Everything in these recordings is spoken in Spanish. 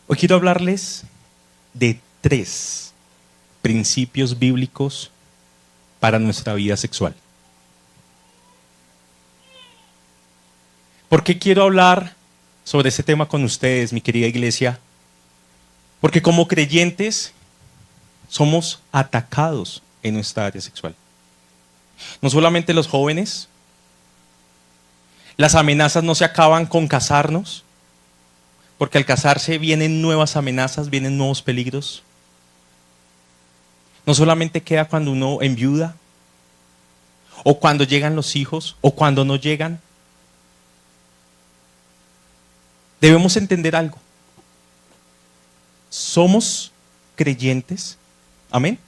Hoy quiero hablarles de 3 principios bíblicos para nuestra vida sexual. ¿Por qué quiero hablar sobre este tema con ustedes, mi querida iglesia? Porque como creyentes somos atacados en nuestra área sexual. No solamente los jóvenes, las amenazas no se acaban con casarnos, porque al casarse vienen nuevas amenazas, vienen nuevos peligros. No solamente queda cuando uno enviuda, o cuando llegan los hijos, o cuando no llegan. Debemos entender algo. Somos creyentes. Amén.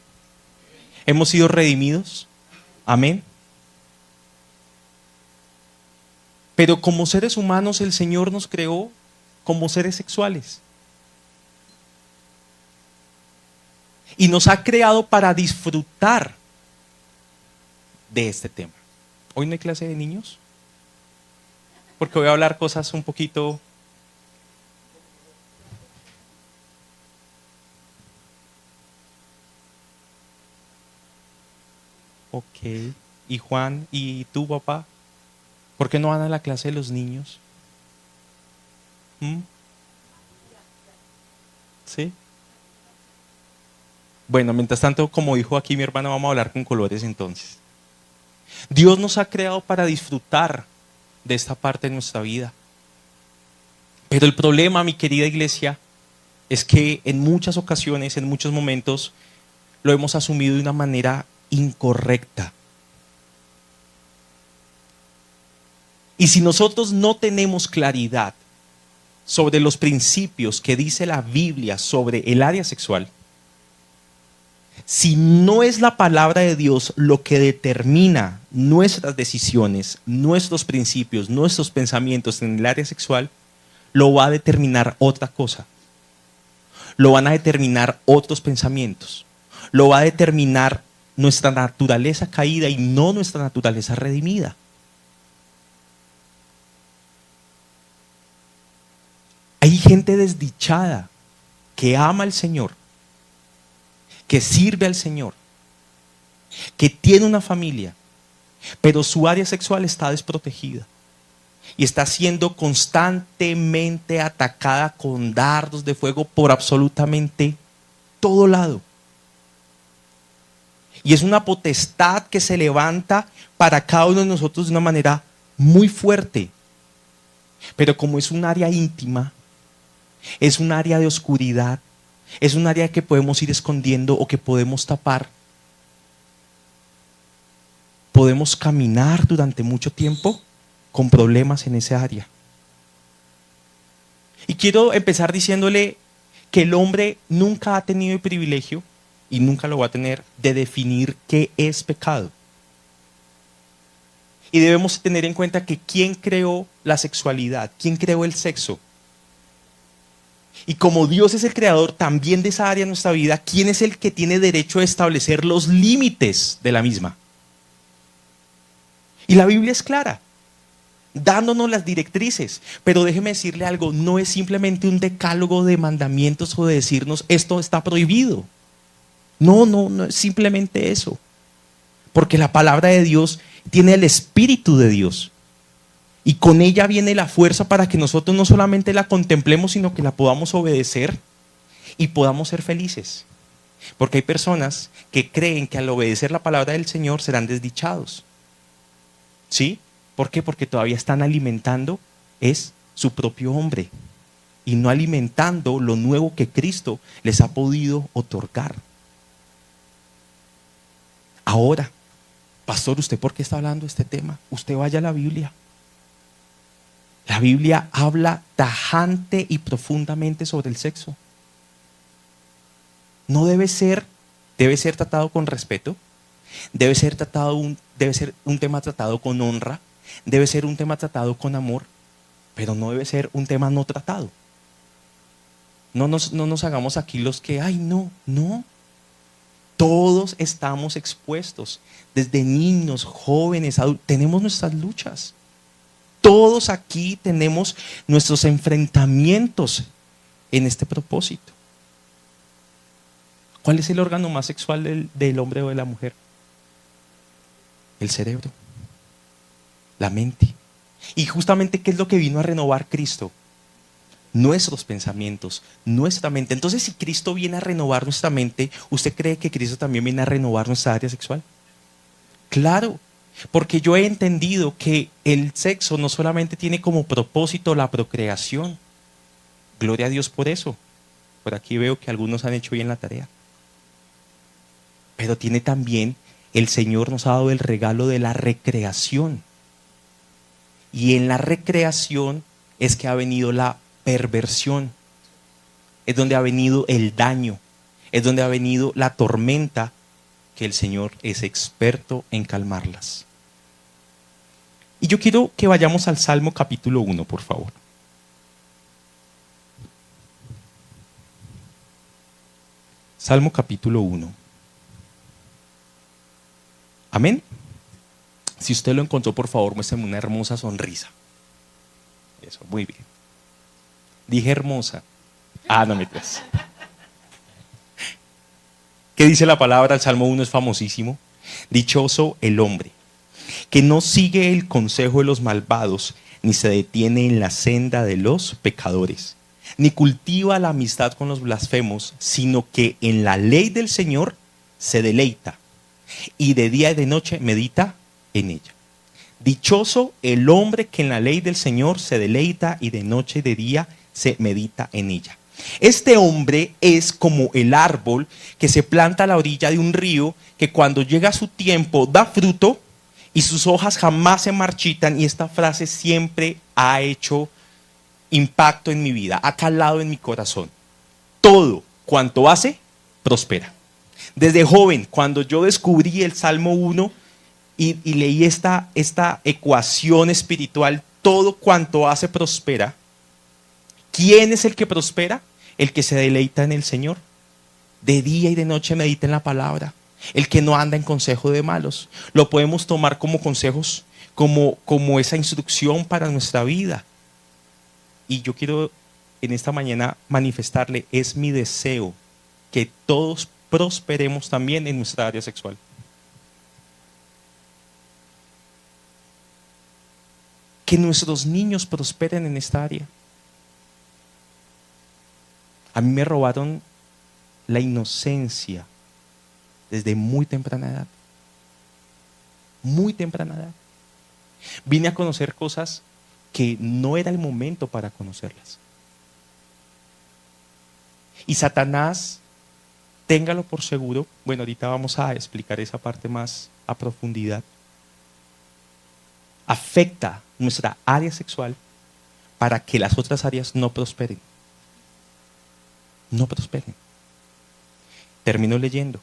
Hemos sido redimidos. Amén. Pero como seres humanos el Señor nos creó como seres sexuales. Y nos ha creado para disfrutar de este tema. Hoy no hay clase de niños, porque voy a hablar cosas un poquito... Ok. ¿Y Juan y tú, papá? ¿Por qué no van a la clase de los niños? ¿Sí? Bueno, mientras tanto, como dijo aquí mi hermano, vamos a hablar con colores entonces. Dios nos ha creado para disfrutar de esta parte de nuestra vida. Pero el problema, mi querida iglesia, es que en muchas ocasiones, en muchos momentos, lo hemos asumido de una manera incorrecta. Y si nosotros no tenemos claridad sobre los principios que dice la Biblia sobre el área sexual, si no es la palabra de Dios lo que determina nuestras decisiones, nuestros principios, nuestros pensamientos en el área sexual, lo va a determinar otra cosa. Lo van a determinar otros pensamientos. Lo va a determinar nuestra naturaleza caída y no nuestra naturaleza redimida. Hay gente desdichada que ama al Señor, que sirve al Señor, que tiene una familia, pero su área sexual está desprotegida y está siendo constantemente atacada con dardos de fuego por absolutamente todo lado. Y es una potestad que se levanta para cada uno de nosotros de una manera muy fuerte. Pero como es un área íntima, es un área de oscuridad, es un área que podemos ir escondiendo o que podemos tapar, podemos caminar durante mucho tiempo con problemas en esa área. Y quiero empezar diciéndole que el hombre nunca ha tenido el privilegio y nunca lo va a tener de definir qué es pecado. Y debemos tener en cuenta que ¿quién creó la sexualidad? ¿Quién creó el sexo? Y como Dios es el creador también de esa área de nuestra vida, ¿quién es el que tiene derecho a establecer los límites de la misma? Y la Biblia es clara, dándonos las directrices. Pero déjeme decirle algo, no es simplemente un decálogo de mandamientos o de decirnos esto está prohibido. No es simplemente eso. Porque la palabra de Dios tiene el Espíritu de Dios. Y con ella viene la fuerza para que nosotros no solamente la contemplemos, sino que la podamos obedecer y podamos ser felices. Porque hay personas que creen que al obedecer la palabra del Señor serán desdichados. ¿Sí? ¿Por qué? Porque todavía están alimentando es su propio hombre y no alimentando lo nuevo que Cristo les ha podido otorgar. Ahora, pastor, ¿usted por qué está hablando de este tema? Usted vaya a la Biblia. La Biblia habla tajante y profundamente sobre el sexo. No debe ser tratado con respeto, debe ser un tema tratado con honra, debe ser un tema tratado con amor, pero no debe ser un tema no tratado. No nos hagamos aquí los que, no. Todos estamos expuestos, desde niños, jóvenes, adultos, tenemos nuestras luchas. Todos aquí tenemos nuestros enfrentamientos en este propósito. ¿Cuál es el órgano más sexual del hombre o de la mujer? El cerebro, la mente. Y justamente, ¿qué es lo que vino a renovar Cristo? Nuestros pensamientos, nuestra mente. Entonces, si Cristo viene a renovar nuestra mente, ¿usted cree que Cristo también viene a renovar nuestra área sexual? Claro, porque yo he entendido que el sexo no solamente tiene como propósito la procreación. Gloria a Dios por eso. Por aquí veo que algunos han hecho bien la tarea. Pero tiene también, el Señor nos ha dado el regalo de la recreación. Y en la recreación es que ha venido la perversión. Es donde ha venido el daño. Es donde ha venido la tormenta, que el Señor es experto en calmarlas. Y yo quiero que vayamos al Salmo capítulo 1, por favor. Salmo capítulo 1. Amén. Si usted lo encontró, por favor, muéstrame una hermosa sonrisa. Eso, muy bien. Dije hermosa. No me traes. ¿Qué dice la palabra? El Salmo 1 es famosísimo. Dichoso el hombre que no sigue el consejo de los malvados, ni se detiene en la senda de los pecadores, ni cultiva la amistad con los blasfemos, sino que en la ley del Señor se deleita, y de día y de noche medita en ella. Dichoso el hombre que en la ley del Señor se deleita, y de noche y de día se medita en ella. Este hombre es como el árbol que se planta a la orilla de un río, que cuando llega su tiempo da fruto y sus hojas jamás se marchitan. Y esta frase siempre ha hecho impacto en mi vida, ha calado en mi corazón. Todo cuanto hace, prospera. Desde joven, cuando yo descubrí el Salmo 1 y leí esta ecuación espiritual, todo cuanto hace, prospera. ¿Quién es el que prospera? El que se deleita en el Señor. De día y de noche medita en la palabra. El que no anda en consejo de malos. Lo podemos tomar como consejos, como esa instrucción para nuestra vida. Y yo quiero en esta mañana manifestarle, es mi deseo que todos prosperemos también en nuestra área sexual. Que nuestros niños prosperen en esta área. A mí me robaron la inocencia desde muy temprana edad. Muy temprana edad. Vine a conocer cosas que no era el momento para conocerlas. Y Satanás, téngalo por seguro, bueno, ahorita vamos a explicar esa parte más a profundidad, afecta nuestra área sexual para que las otras áreas no prosperen. No prosperen. Termino leyendo.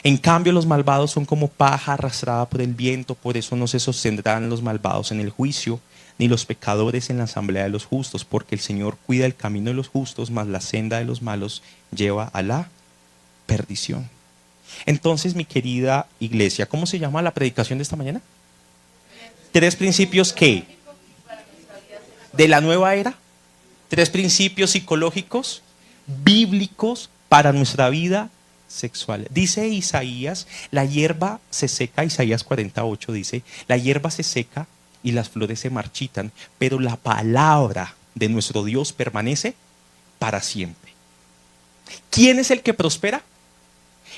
En cambio, los malvados son como paja arrastrada por el viento, por eso no se sostendrán los malvados en el juicio, ni los pecadores en la asamblea de los justos, porque el Señor cuida el camino de los justos, mas la senda de los malos lleva a la perdición. Entonces, mi querida iglesia, ¿cómo se llama la predicación de esta mañana? 3 principios ¿qué? De la nueva era. 3 principios psicológicos bíblicos para nuestra vida sexual. Dice Isaías, la hierba se seca, Isaías 48 dice, la hierba se seca y las flores se marchitan, pero la palabra de nuestro Dios permanece para siempre. ¿Quién es el que prospera?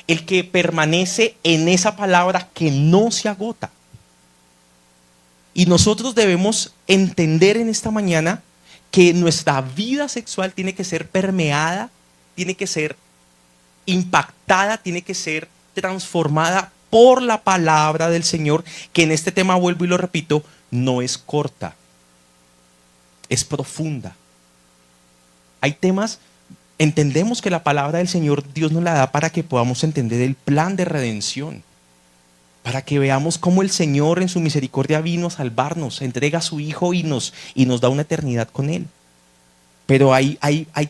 El que permanece en esa palabra que no se agota. Y nosotros debemos entender en esta mañana que nuestra vida sexual tiene que ser permeada, tiene que ser impactada, tiene que ser transformada por la palabra del Señor, que en este tema, vuelvo y lo repito, no es corta, es profunda. Hay temas, entendemos que la palabra del Señor Dios nos la da para que podamos entender el plan de redención, para que veamos cómo el Señor en su misericordia vino a salvarnos, entrega a su Hijo y nos da una eternidad con Él. Pero hay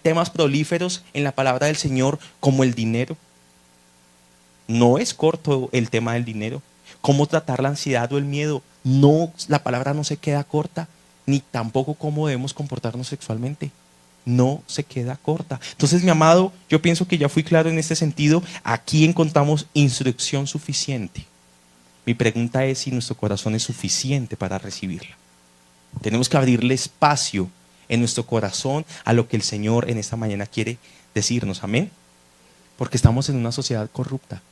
temas prolíferos en la palabra del Señor, como el dinero. No es corto el tema del dinero. Cómo tratar la ansiedad o el miedo. No, la palabra no se queda corta, ni tampoco cómo debemos comportarnos sexualmente. no se queda corta. Entonces, mi amado, yo pienso que ya fui claro en este sentido. Aquí encontramos instrucción suficiente. Mi pregunta es si nuestro corazón es suficiente para recibirla. Tenemos que abrirle espacio en nuestro corazón a lo que el Señor en esta mañana quiere decirnos. Amén. Porque estamos en una sociedad corrupta,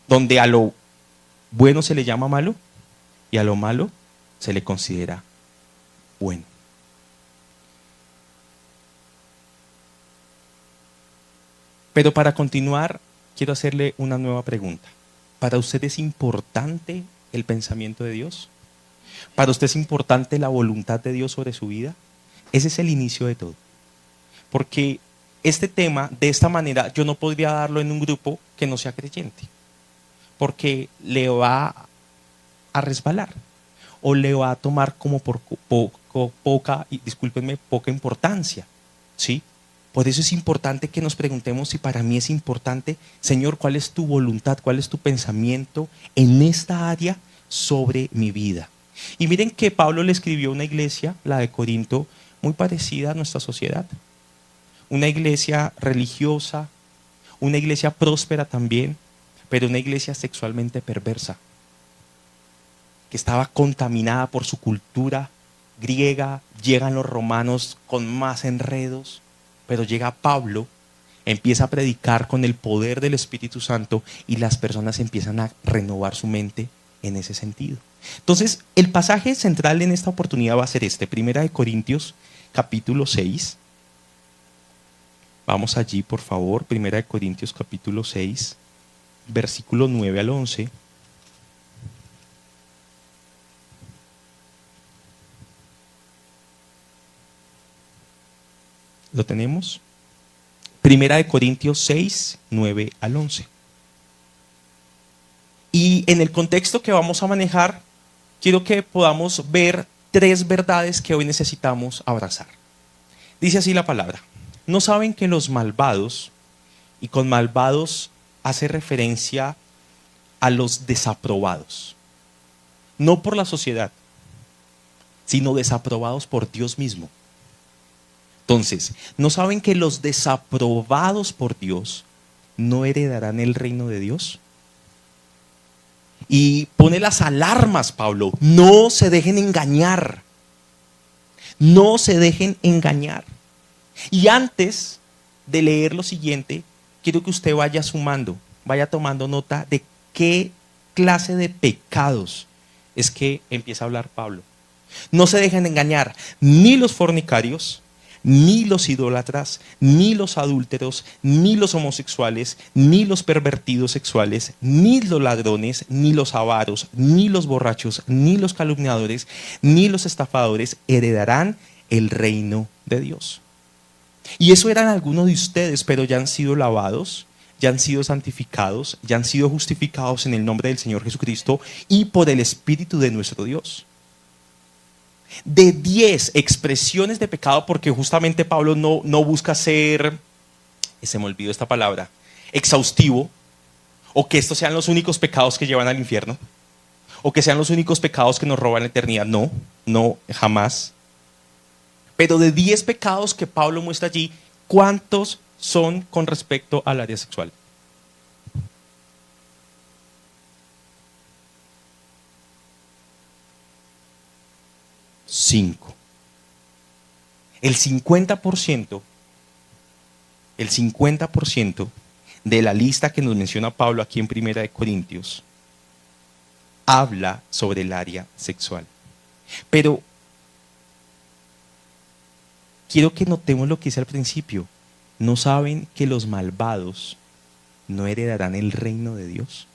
donde a lo bueno se le llama malo y a lo malo se le considera bueno. Pero para continuar, quiero hacerle una nueva pregunta. ¿Para usted es importante el pensamiento de Dios? ¿Para usted es importante la voluntad de Dios sobre su vida? Ese es el inicio de todo. Porque este tema, de esta manera, yo no podría darlo en un grupo que no sea creyente. Porque le va a resbalar. O le va a tomar como por poca, y discúlpenme, poca importancia. ¿Sí? Por eso es importante que nos preguntemos si para mí es importante, Señor, ¿cuál es tu voluntad, cuál es tu pensamiento en esta área sobre mi vida? Y miren que Pablo le escribió a una iglesia, la de Corinto, muy parecida a nuestra sociedad. Una iglesia religiosa, una iglesia próspera también, pero una iglesia sexualmente perversa, que estaba contaminada por su cultura griega. Llegan los romanos con más enredos, pero llega Pablo, empieza a predicar con el poder del Espíritu Santo y las personas empiezan a renovar su mente en ese sentido. Entonces, el pasaje central en esta oportunidad va a ser este, 1 Corintios capítulo 6. Vamos allí, por favor, 1 Corintios capítulo 6, versículo 9 al 11. ¿Lo tenemos? 1 Corintios 6, 9 al 11. Y en el contexto que vamos a manejar, quiero que podamos ver 3 verdades que hoy necesitamos abrazar. Dice así la palabra: ¿no saben que los malvados, y con malvados hace referencia a los desaprobados, no por la sociedad, sino desaprobados por Dios mismo? Entonces, ¿no saben que los desaprobados por Dios no heredarán el reino de Dios? Y pone las alarmas, Pablo. No se dejen engañar. No se dejen engañar. Y antes de leer lo siguiente, quiero que usted vaya sumando, vaya tomando nota de qué clase de pecados es que empieza a hablar Pablo. No se dejen engañar, ni los fornicarios, ni los idólatras, ni los adúlteros, ni los homosexuales, ni los pervertidos sexuales, ni los ladrones, ni los avaros, ni los borrachos, ni los calumniadores, ni los estafadores heredarán el reino de Dios. Y eso eran algunos de ustedes, pero ya han sido lavados, ya han sido santificados, ya han sido justificados en el nombre del Señor Jesucristo y por el Espíritu de nuestro Dios. De 10 expresiones de pecado, porque justamente Pablo no busca ser, se me olvidó esta palabra, exhaustivo, o que estos sean los únicos pecados que llevan al infierno, o que sean los únicos pecados que nos roban la eternidad. No, jamás. Pero de 10 pecados que Pablo muestra allí, ¿cuántos son con respecto al área sexual? Cinco. El 50% de la lista que nos menciona Pablo aquí en 1 Corintios habla sobre el área sexual. Pero quiero que notemos lo que dice al principio. ¿No saben que los malvados no heredarán el reino de Dios?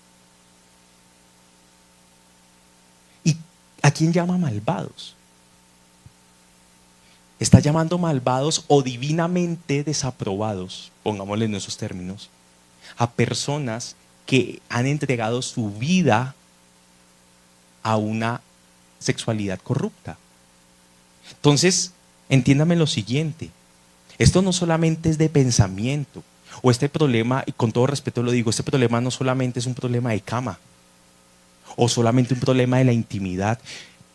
¿Y a quién llama malvados? Está llamando malvados o divinamente desaprobados, pongámosle en esos términos, a personas que han entregado su vida a una sexualidad corrupta. Entonces, entiéndame lo siguiente: esto no solamente es de pensamiento, o este problema, y con todo respeto lo digo, este problema no solamente es un problema de cama, o solamente un problema de la intimidad.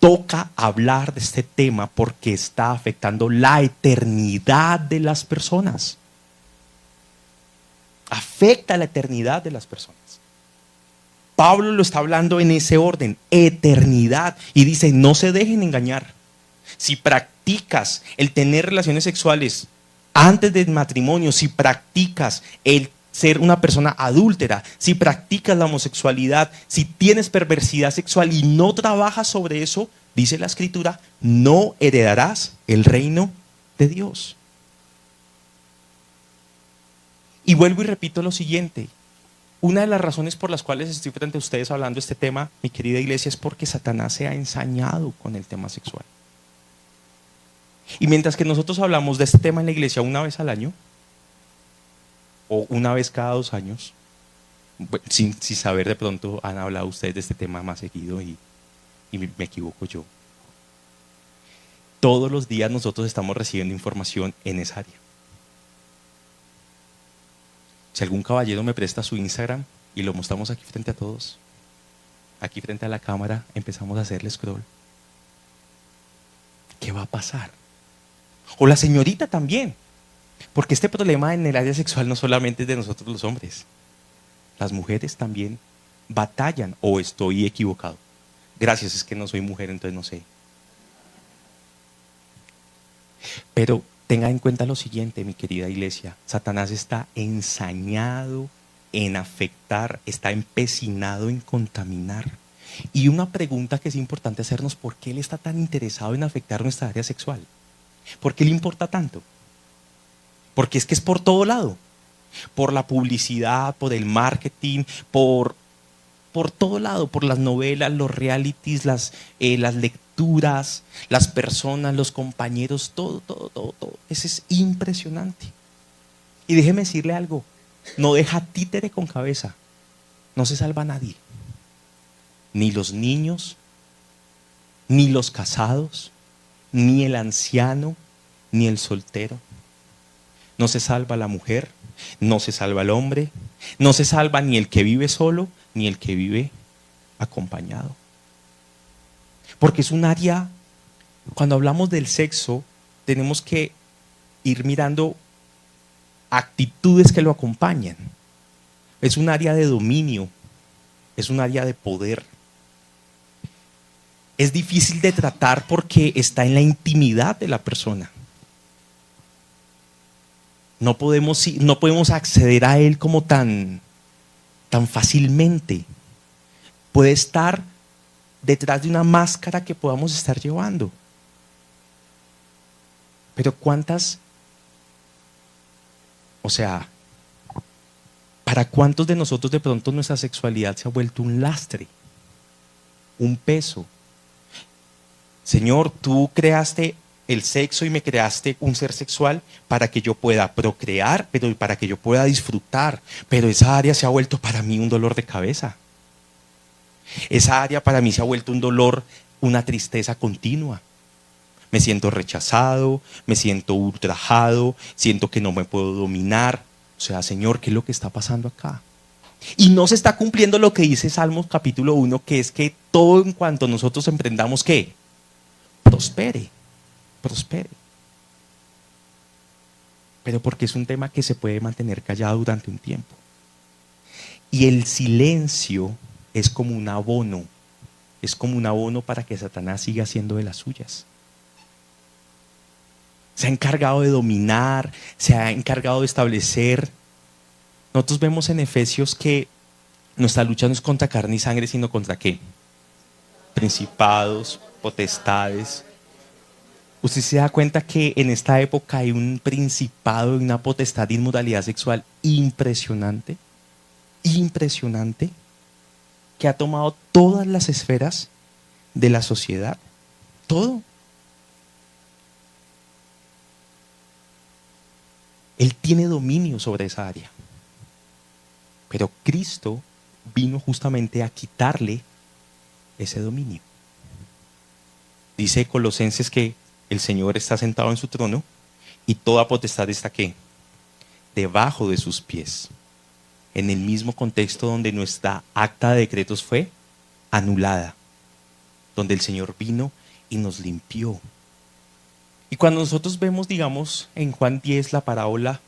toca hablar de este tema porque está afectando la eternidad de las personas. Afecta la eternidad de las personas. Pablo lo está hablando en ese orden, eternidad. Y dice, no se dejen engañar. Si practicas el tener relaciones sexuales antes del matrimonio, si practicas el ser una persona adúltera, si practicas la homosexualidad, si tienes perversidad sexual y no trabajas sobre eso, dice la Escritura, no heredarás el reino de Dios. Y vuelvo y repito lo siguiente. Una de las razones por las cuales estoy frente a ustedes hablando de este tema, mi querida iglesia, es porque Satanás se ha ensañado con el tema sexual. Y mientras que nosotros hablamos de este tema en la iglesia una vez al año, o una vez cada 2 años, sin saber, de pronto han hablado ustedes de este tema más seguido y me equivoco yo. Todos los días nosotros estamos recibiendo información en esa área. Si algún caballero me presta su Instagram y lo mostramos aquí frente a todos, aquí frente a la cámara, empezamos a hacerle scroll. ¿Qué va a pasar? O la señorita también, porque este problema en el área sexual no solamente es de nosotros los hombres. Las mujeres también batallan, o estoy equivocado. Gracias, es que no soy mujer, entonces no sé. Pero tenga en cuenta lo siguiente, mi querida iglesia. Satanás está ensañado en afectar, está empecinado en contaminar. Y una pregunta que es importante hacernos, ¿por qué él está tan interesado en afectar nuestra área sexual? ¿Por qué le importa tanto? Porque es que es por todo lado. Por la publicidad, por el marketing, por todo lado, por las novelas, los realities, las lecturas, las personas, los compañeros, todo. Eso es impresionante. Y déjeme decirle algo, no deja títere con cabeza, no se salva nadie. Ni los niños, ni los casados, ni el anciano, ni el soltero. No se salva la mujer, no se salva el hombre, no se salva ni el que vive solo, ni el que vive acompañado. Porque es un área, cuando hablamos del sexo, tenemos que ir mirando actitudes que lo acompañan. Es un área de dominio, es un área de poder. Es difícil de tratar porque está en la intimidad de la persona. No podemos acceder a él como tan fácilmente. Puede estar detrás de una máscara que podamos estar llevando. Pero ¿para cuántos de nosotros de pronto nuestra sexualidad se ha vuelto un lastre, un peso? Señor, tú creaste el sexo y me creaste un ser sexual para que yo pueda procrear, pero para que yo pueda disfrutar. Pero esa área se ha vuelto para mí un dolor de cabeza. Esa área para mí se ha vuelto un dolor, una tristeza continua. Me siento rechazado, me siento ultrajado, siento que no me puedo dominar. O sea, Señor, ¿qué es lo que está pasando acá? Y no se está cumpliendo lo que dice Salmos capítulo 1, que es que todo en cuanto nosotros emprendamos, ¿qué? Prospere. Pero porque es un tema que se puede mantener callado durante un tiempo. Y el silencio es como un abono para que Satanás siga haciendo de las suyas. Se ha encargado de dominar, se ha encargado de establecer. Nosotros vemos en Efesios que nuestra lucha no es contra carne y sangre, sino contra ¿qué? Principados, potestades. Usted se da cuenta que en esta época hay un principado y una potestad de inmoralidad sexual impresionante, que ha tomado todas las esferas de la sociedad, todo. Él tiene dominio sobre esa área. Pero Cristo vino justamente a quitarle ese dominio. Dice Colosenses que el Señor está sentado en su trono y toda potestad está ¿qué? Debajo de sus pies. En el mismo contexto donde nuestra acta de decretos fue anulada. donde el Señor vino y nos limpió. Y cuando nosotros vemos, digamos, en Juan 10 la parábola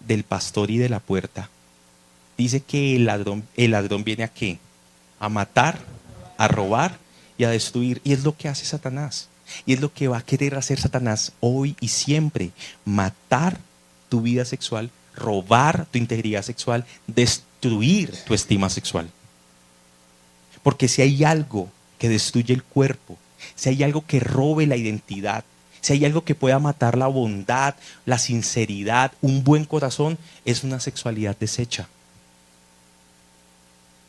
del pastor y de la puerta, dice que el ladrón viene ¿a qué? A matar, a robar y a destruir. Y es lo que hace Satanás. Y es lo que va a querer hacer Satanás hoy y siempre. Matar tu vida sexual, robar tu integridad sexual, destruir tu estima sexual. Porque si hay algo que destruye el cuerpo, si hay algo que robe la identidad, si hay algo que pueda matar la bondad, la sinceridad, un buen corazón, es una sexualidad deshecha.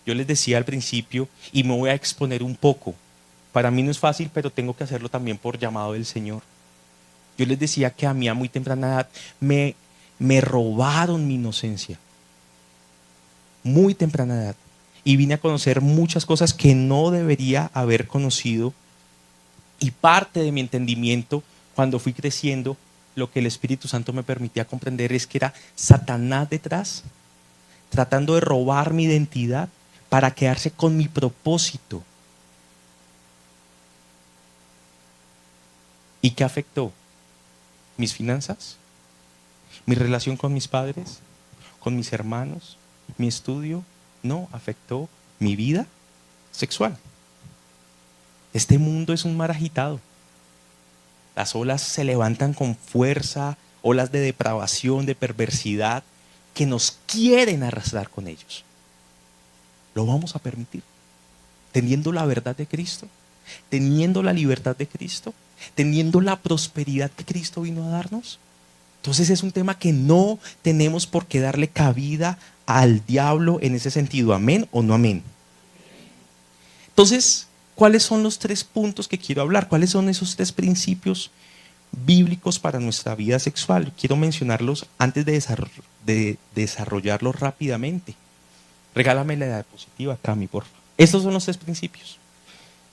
Yo les decía al principio, y me voy a exponer un poco, para mí no es fácil, pero tengo que hacerlo también por llamado del Señor. Yo les decía que a mí a muy temprana edad me robaron mi inocencia. Muy temprana edad. Y vine a conocer muchas cosas que no debería haber conocido. Y parte de mi entendimiento, cuando fui creciendo, lo que el Espíritu Santo me permitía comprender es que era Satanás detrás, tratando de robar mi identidad para quedarse con mi propósito. ¿Y qué afectó? ¿Mis finanzas? ¿Mi relación con mis padres? ¿Con mis hermanos? ¿Mi estudio? No, afectó mi vida sexual. Este mundo es un mar agitado. Las olas se levantan con fuerza, olas de depravación, de perversidad, que nos quieren arrastrar con ellos. ¿Lo vamos a permitir? Teniendo la verdad de Cristo, teniendo la libertad de Cristo, teniendo la prosperidad que Cristo vino a darnos. Entonces es un tema que no tenemos por qué darle cabida al diablo en ese sentido. ¿Amén o no amén? Entonces, ¿cuáles son los 3 puntos que quiero hablar? ¿Cuáles son esos 3 principios bíblicos para nuestra vida sexual? Quiero mencionarlos antes de desarrollarlos rápidamente. Regálame la diapositiva, Cami, por favor. Estos son los 3 principios.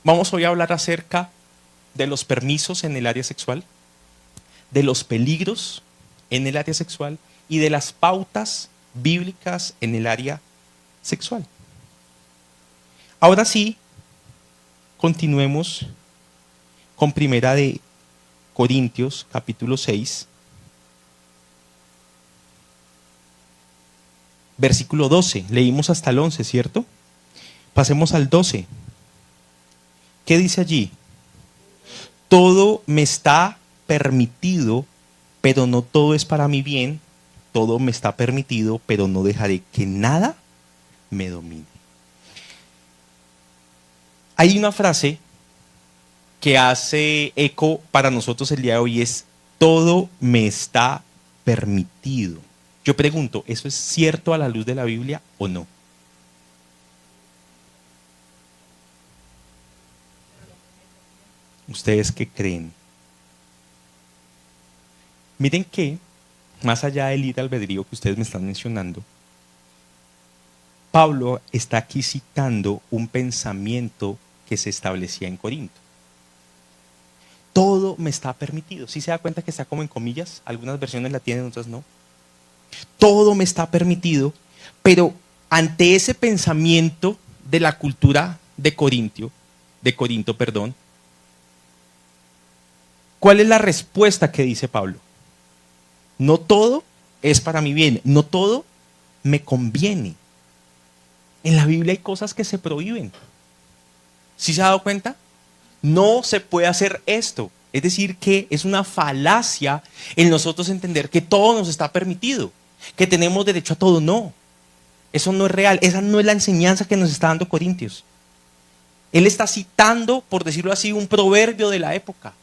Vamos hoy a hablar acerca de los permisos en el área sexual, de los peligros en el área sexual y de las pautas bíblicas en el área sexual. Ahora sí, continuemos con Primera de Corintios, capítulo 6, versículo 12. Leímos hasta el 11, ¿cierto? Pasemos al 12. ¿Qué dice allí? Todo me está permitido, pero no todo es para mi bien. Todo me está permitido, pero no dejaré que nada me domine. Hay una frase que hace eco para nosotros el día de hoy, es: todo me está permitido. Yo pregunto, ¿eso es cierto a la luz de la Biblia o no? ¿Ustedes qué creen? Miren que, más allá del libre albedrío que ustedes me están mencionando, Pablo está aquí citando un pensamiento que se establecía en Corinto. Todo me está permitido. ¿Sí se da cuenta que está como en comillas? Algunas versiones la tienen, otras no. Todo me está permitido, pero ante ese pensamiento de la cultura de Corinto, ¿cuál es la respuesta que dice Pablo? No todo es para mi bien, no todo me conviene. En la Biblia hay cosas que se prohíben. ¿Sí se ha dado cuenta? No se puede hacer esto. Es decir, que es una falacia en nosotros entender que todo nos está permitido, que tenemos derecho a todo. No, eso no es real. Esa no es la enseñanza que nos está dando Corintios. Él está citando, por decirlo así, un proverbio de la época,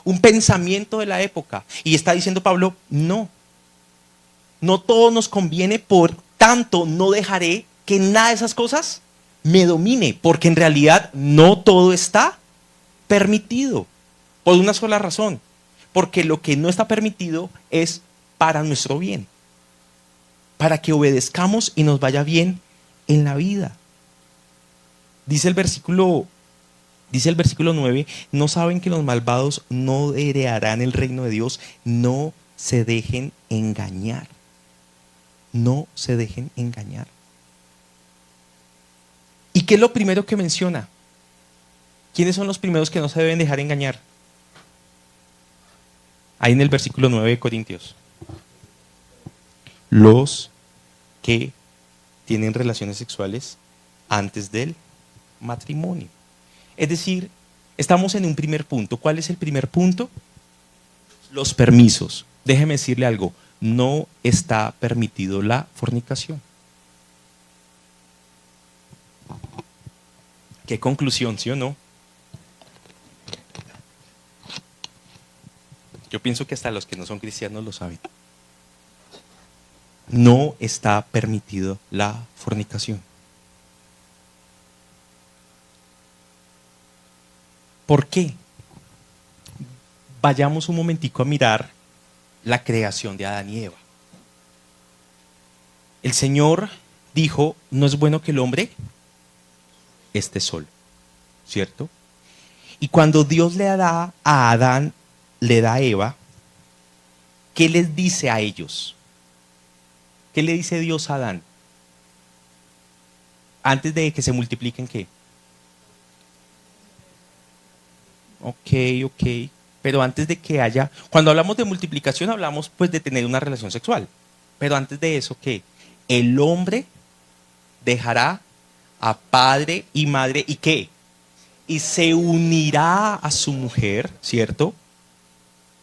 un pensamiento de la época. Y está diciendo Pablo, no todo nos conviene, por tanto no dejaré que nada de esas cosas me domine, porque en realidad no todo está permitido, por una sola razón, porque lo que no está permitido es para nuestro bien, para que obedezcamos y nos vaya bien en la vida. Dice el versículo 9, ¿no saben que los malvados no heredarán el reino de Dios? No se dejen engañar. No se dejen engañar. ¿Y qué es lo primero que menciona? ¿Quiénes son los primeros que no se deben dejar engañar? Ahí en el versículo 9 de Corintios. Los que tienen relaciones sexuales antes del matrimonio. Es decir, estamos en un primer punto. ¿Cuál es el primer punto? Los permisos. Déjeme decirle algo. No está permitido la fornicación. ¿Qué conclusión, sí o no? Yo pienso que hasta los que no son cristianos lo saben. No está permitido la fornicación. ¿Por qué? Vayamos un momentico a mirar la creación de Adán y Eva. El Señor dijo, no es bueno que el hombre esté solo, ¿cierto? Y cuando Dios le da a Adán, le da a Eva, ¿qué les dice a ellos? ¿Qué le dice Dios a Adán? Antes de que se multipliquen, ¿qué? Ok. Pero antes de que haya, cuando hablamos de multiplicación hablamos pues de tener una relación sexual. Pero antes de eso, ¿qué? El hombre dejará a padre y madre, ¿y qué? Y se unirá a su mujer, ¿cierto?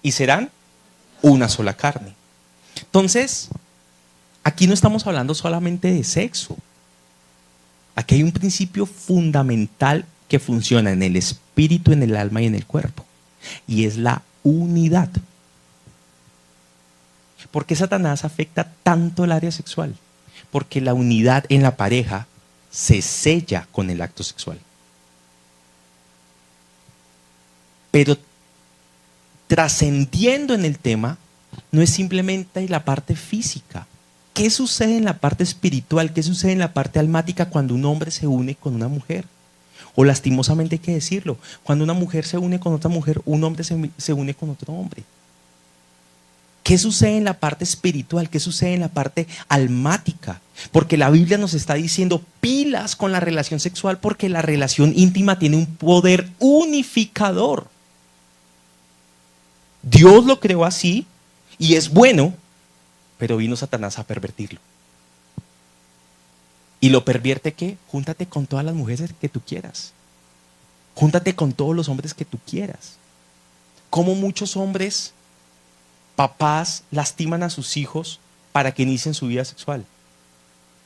Y serán una sola carne. Entonces, aquí no estamos hablando solamente de sexo. Aquí hay un principio fundamental que funciona en el espíritu, en el alma y en el cuerpo. Y es la unidad. ¿Por qué Satanás afecta tanto el área sexual? Porque la unidad en la pareja se sella con el acto sexual. Pero trascendiendo en el tema, no es simplemente la parte física. ¿Qué sucede en la parte espiritual? ¿Qué sucede en la parte almática cuando un hombre se une con una mujer? O lastimosamente hay que decirlo, cuando una mujer se une con otra mujer, un hombre se une con otro hombre. ¿Qué sucede en la parte espiritual? ¿Qué sucede en la parte almática? Porque la Biblia nos está diciendo pilas con la relación sexual porque la relación íntima tiene un poder unificador. Dios lo creó así y es bueno, pero vino Satanás a pervertirlo. ¿Y lo pervierte qué? Júntate con todas las mujeres que tú quieras. Júntate con todos los hombres que tú quieras. Como muchos hombres, papás, lastiman a sus hijos para que inicien su vida sexual.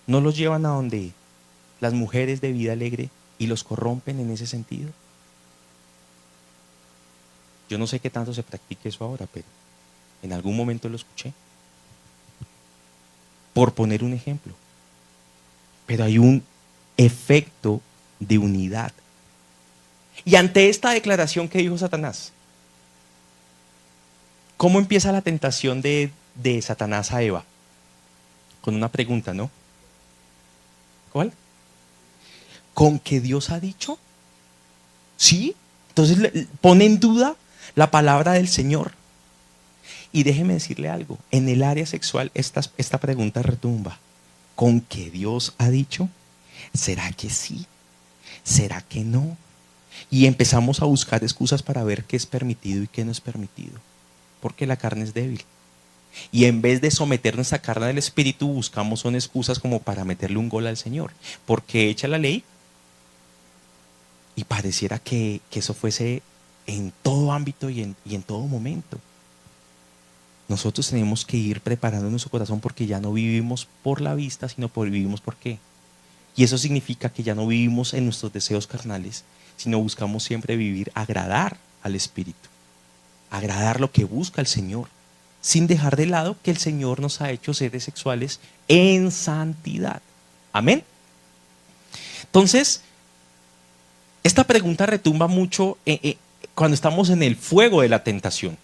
No los llevan a donde las mujeres de vida alegre y los corrompen en ese sentido. Yo no sé qué tanto se practique eso ahora, pero en algún momento lo escuché. Por poner un ejemplo. Pero hay un efecto de unidad. Y ante esta declaración que dijo Satanás, ¿cómo empieza la tentación de Satanás a Eva? Con una pregunta, ¿no? ¿Cuál? ¿Con que Dios ha dicho? ¿Sí? Entonces pone en duda la palabra del Señor. Y déjeme decirle algo, en el área sexual esta pregunta retumba. ¿Con que Dios ha dicho? ¿Será que sí? ¿Será que no? Y empezamos a buscar excusas para ver qué es permitido y qué no es permitido. Porque la carne es débil. Y en vez de someter nuestra carne al espíritu, buscamos son excusas como para meterle un gol al Señor. Porque echa la ley y pareciera que eso fuese en todo ámbito y en todo momento. Nosotros tenemos que ir preparando nuestro corazón porque ya no vivimos por la vista, sino vivimos por qué. Y eso significa que ya no vivimos en nuestros deseos carnales, sino buscamos siempre vivir, agradar al Espíritu, agradar lo que busca el Señor, sin dejar de lado que el Señor nos ha hecho seres sexuales en santidad. Amén. Entonces, esta pregunta retumba mucho cuando estamos en el fuego de la tentación,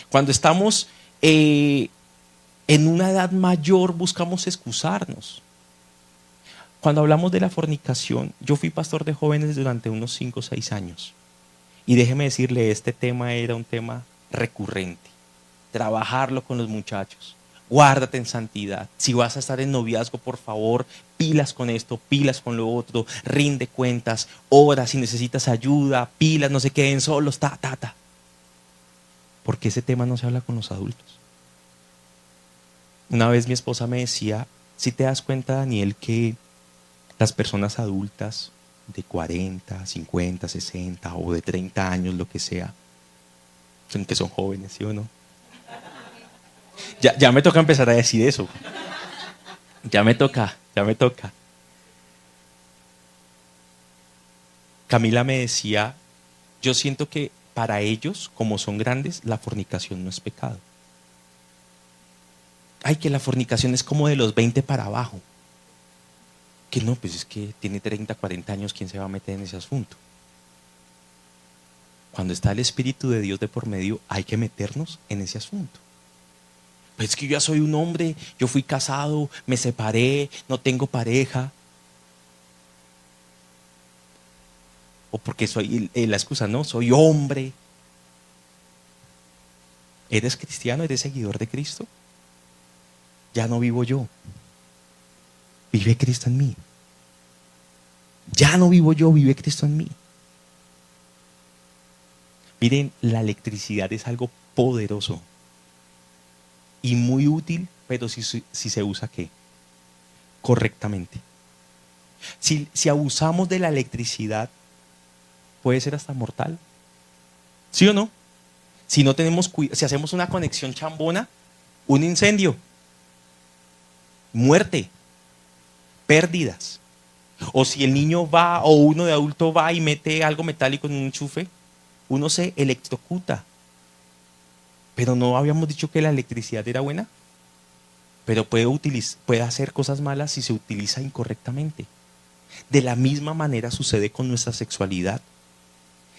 cuando estamos en una edad mayor, buscamos excusarnos. Cuando hablamos de la fornicación, yo fui pastor de jóvenes durante unos 5 o 6 años. Y déjeme decirle, este tema era un tema recurrente. Trabajarlo con los muchachos. Guárdate en santidad. Si vas a estar en noviazgo, por favor, pilas con esto, pilas con lo otro, rinde cuentas, ora si necesitas ayuda, pilas, no se queden solos, ta. Porque ese tema no se habla con los adultos. Una vez mi esposa me decía, si te das cuenta, Daniel, que las personas adultas de 40, 50, 60 o de 30 años, lo que sea, que son jóvenes, ¿sí o no? Ya me toca empezar a decir eso. Ya me toca. Camila me decía, yo siento que para ellos, como son grandes, la fornicación no es pecado. Ay, que la fornicación es como de los 20 para abajo. Que no, pues es que tiene 30, 40 años, ¿quién se va a meter en ese asunto? Cuando está el Espíritu de Dios de por medio, hay que meternos en ese asunto. Pues es que yo ya soy un hombre, yo fui casado, me separé, no tengo pareja. O porque soy la excusa, no, soy hombre. ¿Eres cristiano? ¿Eres seguidor de Cristo? Ya no vivo yo. Vive Cristo en mí. Ya no vivo yo, vive Cristo en mí. Miren, la electricidad es algo poderoso y muy útil, pero si se usa ¿qué? Correctamente. Si abusamos de la electricidad, puede ser hasta mortal. ¿Sí o no? Si no tenemos si hacemos una conexión chambona, un incendio, muerte, pérdidas. O si el niño va o uno de adulto va y mete algo metálico en un enchufe, uno se electrocuta. Pero no habíamos dicho que la electricidad era buena, pero puede hacer cosas malas si se utiliza incorrectamente. De la misma manera sucede con nuestra sexualidad.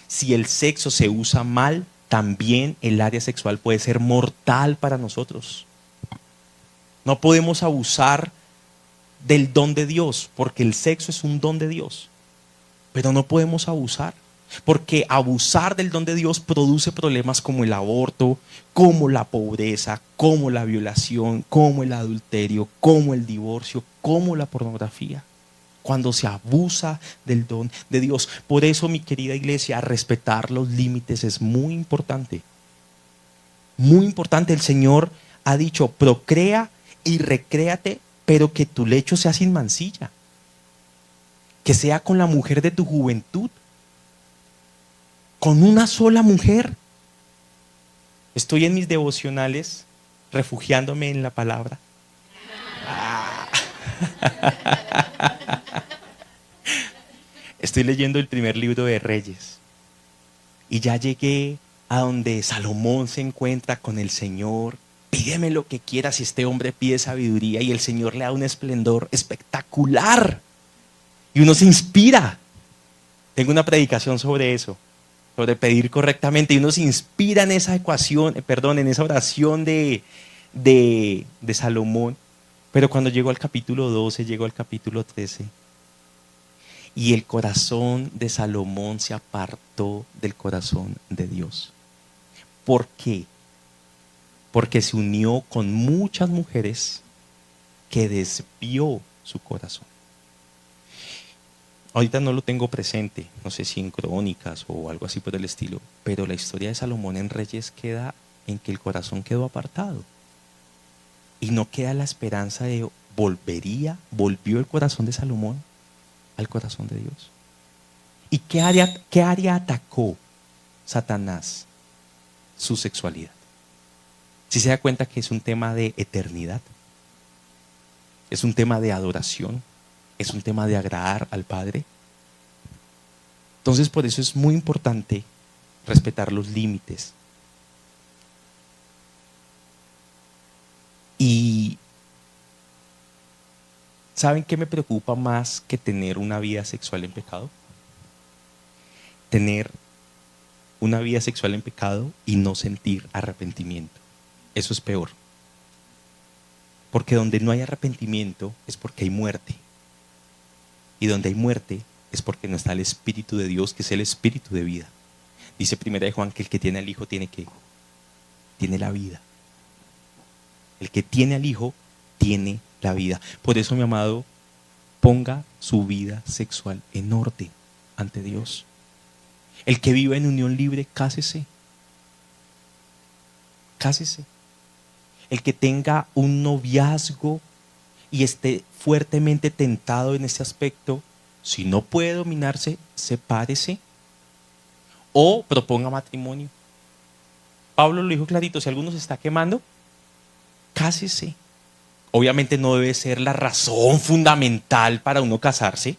Si el sexo se usa mal, también el área sexual puede ser mortal para nosotros. No podemos abusar del don de Dios, porque el sexo es un don de Dios. Pero no podemos abusar, porque abusar del don de Dios produce problemas como el aborto, como la pobreza, como la violación, como el adulterio, como el divorcio, como la pornografía. Cuando se abusa del don de Dios. Por eso, mi querida iglesia, respetar los límites es muy importante. Muy importante. El Señor ha dicho, procrea y recréate, pero que tu lecho sea sin mancilla. Que sea con la mujer de tu juventud. Con una sola mujer. Estoy en mis devocionales refugiándome en la palabra. Estoy leyendo el primer libro de Reyes y ya llegué a donde Salomón se encuentra con el Señor. Pídeme lo que quieras, y este hombre pide sabiduría y el Señor le da un esplendor espectacular y uno se inspira. Tengo una predicación sobre eso, sobre pedir correctamente, y uno se inspira en esa en esa oración de Salomón. Pero cuando llegó al capítulo 12, llegó al capítulo 13, y el corazón de Salomón se apartó del corazón de Dios. ¿Por qué? Porque se unió con muchas mujeres que desvió su corazón. Ahorita no lo tengo presente, no sé si en crónicas o algo así por el estilo, pero la historia de Salomón en Reyes queda en que el corazón quedó apartado. Y no queda la esperanza de volvió el corazón de Salomón al corazón de Dios. ¿Y qué área atacó Satanás? Su sexualidad. Si se da cuenta que es un tema de eternidad, es un tema de adoración, es un tema de agradar al Padre. Entonces, por eso es muy importante respetar los límites. Y ¿saben qué me preocupa más que tener una vida sexual en pecado? Tener una vida sexual en pecado y no sentir arrepentimiento. Eso es peor. Porque donde no hay arrepentimiento es porque hay muerte. Y donde hay muerte es porque no está el Espíritu de Dios, que es el Espíritu de vida. Dice 1 de Juan que el que tiene al Hijo tiene la vida. El que tiene al Hijo tiene la vida. Por eso, mi amado, ponga su vida sexual en orden ante Dios. El que vive en unión libre, cásese. Cásese. El que tenga un noviazgo y esté fuertemente tentado en este aspecto, si no puede dominarse, sepárese o proponga matrimonio. Pablo lo dijo clarito: si alguno se está quemando, cásese. Obviamente no debe ser la razón fundamental para uno casarse.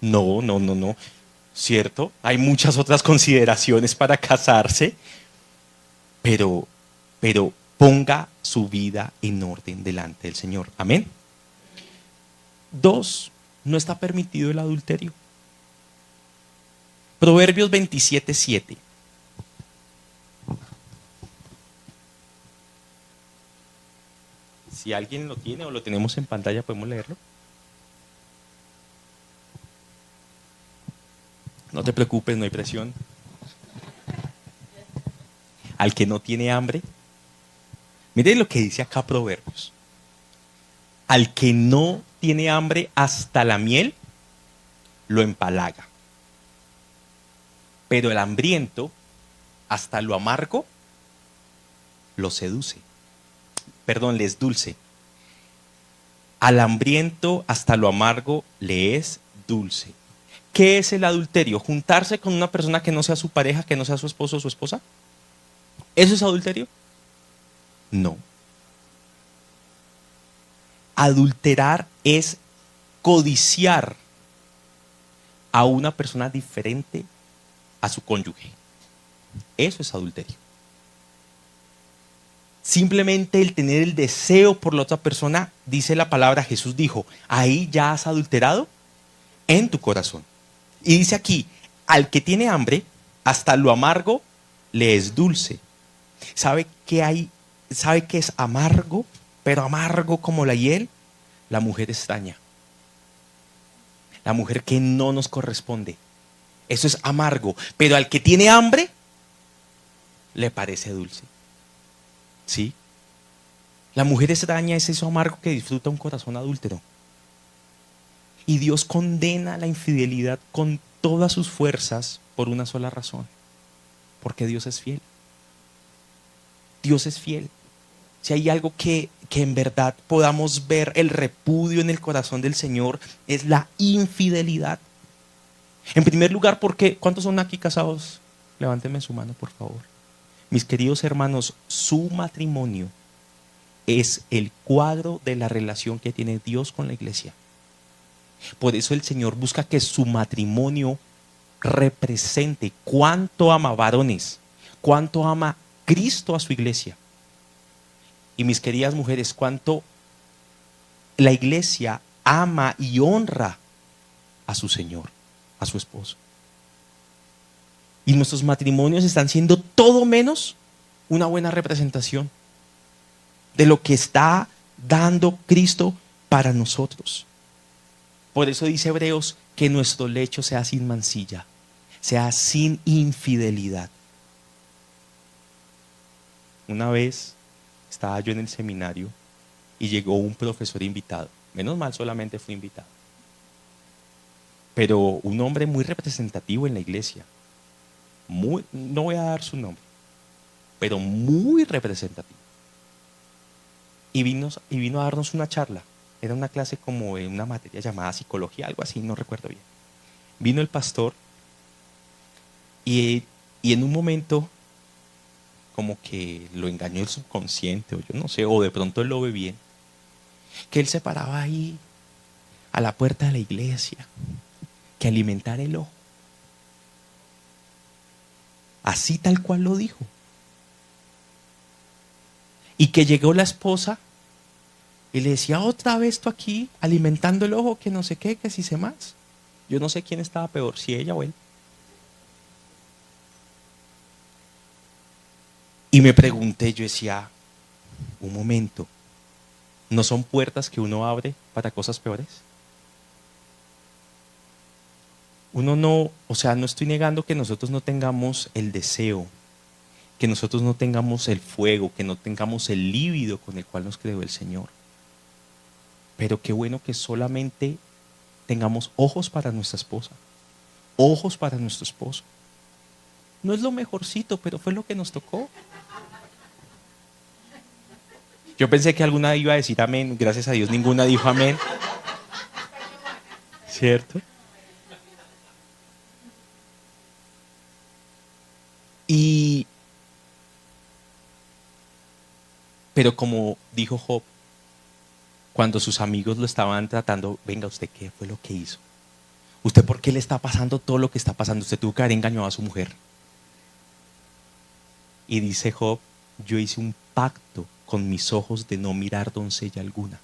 No, no, no, no. ¿Cierto? Hay muchas otras consideraciones para casarse, pero ponga su vida en orden delante del Señor. Amén. 2, no está permitido el adulterio. Proverbios 27:7. Si alguien lo tiene o lo tenemos en pantalla, podemos leerlo. No te preocupes, no hay presión. Al que no tiene hambre, miren lo que dice acá Proverbios. Al que no tiene hambre, hasta la miel lo empalaga. Pero el hambriento, hasta lo amargo, lo seduce. Perdón, le es dulce. Al hambriento, hasta lo amargo, le es dulce. ¿Qué es el adulterio? ¿Juntarse con una persona que no sea su pareja, que no sea su esposo o su esposa? ¿Eso es adulterio? No. Adulterar es codiciar a una persona diferente a su cónyuge. Eso es adulterio. Simplemente el tener el deseo por la otra persona, dice la palabra, Jesús dijo, ahí ya has adulterado en tu corazón. Y dice aquí, al que tiene hambre, hasta lo amargo le es dulce. ¿Sabe qué hay? ¿Sabe qué es amargo? Pero amargo como la hiel, la mujer extraña. La mujer que no nos corresponde. Eso es amargo. Pero al que tiene hambre, le parece dulce. ¿Sí? La mujer extraña es eso amargo que disfruta un corazón adúltero. Y Dios condena la infidelidad con todas sus fuerzas por una sola razón. Porque Dios es fiel. Dios es fiel. Si hay algo que en verdad podamos ver el repudio en el corazón del Señor, es la infidelidad. En primer lugar, porque ¿cuántos son aquí casados? Levántenme su mano, por favor. Mis queridos hermanos, su matrimonio es el cuadro de la relación que tiene Dios con la iglesia. Por eso el Señor busca que su matrimonio represente cuánto ama, varones, cuánto ama Cristo a su iglesia. Y mis queridas mujeres, cuánto la iglesia ama y honra a su Señor, a su esposo. Y nuestros matrimonios están siendo todo menos una buena representación de lo que está dando Cristo para nosotros. Por eso dice Hebreos que nuestro lecho sea sin mancilla, sea sin infidelidad. Una vez estaba yo en el seminario y llegó un profesor invitado. Menos mal, solamente fui invitado. Pero un hombre muy representativo en la iglesia. No voy a dar su nombre, pero muy representativo. Y vino a darnos una charla. Era una clase como en una materia llamada psicología, algo así, no recuerdo bien. Vino el pastor y en un momento como que lo engañó el subconsciente, o yo no sé, o de pronto él lo ve bien, que él se paraba ahí a la puerta de la iglesia, que alimentara el ojo. Así tal cual lo dijo. Y que llegó la esposa y le decía, otra vez tú aquí alimentando el ojo, que no sé qué, que si sé más. Yo no sé quién estaba peor, si ella o él. Y me pregunté, yo decía, un momento, ¿no son puertas que uno abre para cosas peores? Uno no, o sea, no estoy negando que nosotros no tengamos el deseo que nosotros no tengamos el fuego, que no tengamos el líbido con el cual nos creó el Señor. Pero qué bueno que solamente tengamos ojos para nuestra esposa, ojos para nuestro esposo. No es lo mejorcito, pero fue lo que nos tocó. Yo pensé que alguna iba a decir amén, gracias a Dios ninguna dijo amén. ¿Cierto? Pero como dijo Job, cuando sus amigos lo estaban tratando, venga, ¿usted qué fue lo que hizo? ¿Usted por qué le está pasando todo lo que está pasando? Usted tuvo que haber engañado a su mujer. Y dice Job, yo hice un pacto con mis ojos de no mirar doncella alguna.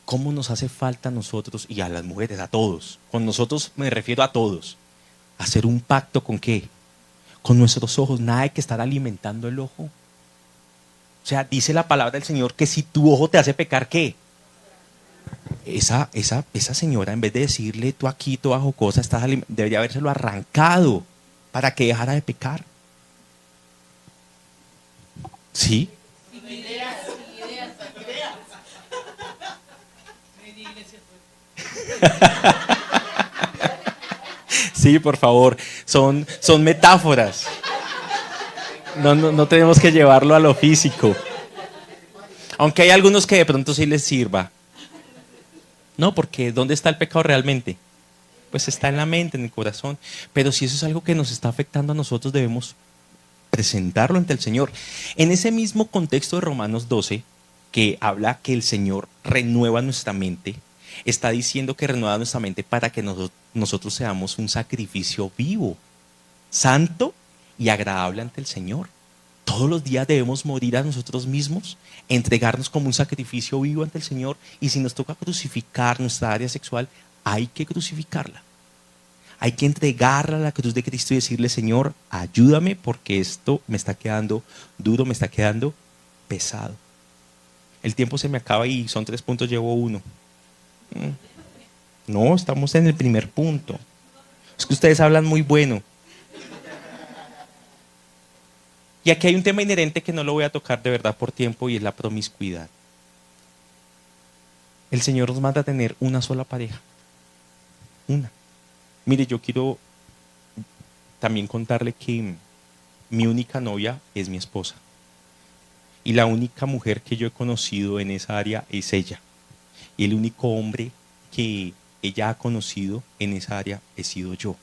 ¿Cómo nos hace falta a nosotros y a las mujeres, a todos? Con nosotros me refiero a todos. ¿Hacer un pacto con qué? Con nuestros ojos. Nada de que estar alimentando el ojo. O sea, dice la palabra del Señor que si tu ojo te hace pecar, ¿qué? Esa señora, en vez de decirle tú aquí, tú bajo cosa, debería habérselo arrancado para que dejara de pecar. ¿Sí? Sí, por favor, son metáforas. No tenemos que llevarlo a lo físico. Aunque hay algunos que de pronto sí les sirva. No, porque ¿dónde está el pecado realmente? Pues está en la mente, en el corazón. Pero si eso es algo que nos está afectando a nosotros, debemos presentarlo ante el Señor. En ese mismo contexto de Romanos 12, que habla que el Señor renueva nuestra mente, está diciendo que renueva nuestra mente para que nosotros seamos un sacrificio vivo, santo y agradable ante el Señor. Todos los días debemos morir a nosotros mismos, entregarnos como un sacrificio vivo ante el Señor, y si nos toca crucificar nuestra área sexual, hay que crucificarla. Hay que entregarla a la cruz de Cristo y decirle, Señor, ayúdame porque esto me está quedando duro, me está quedando pesado. El tiempo se me acaba y son 3 puntos, llevo 1. No, estamos en el primer punto. Es que ustedes hablan muy bueno. Y aquí hay un tema inherente que no lo voy a tocar de verdad por tiempo, y es la promiscuidad. El Señor nos manda a tener una sola pareja. Una. Mire, yo quiero también contarle que mi única novia es mi esposa. Y la única mujer que yo he conocido en esa área es ella. Y el único hombre que ella ha conocido en esa área he sido yo.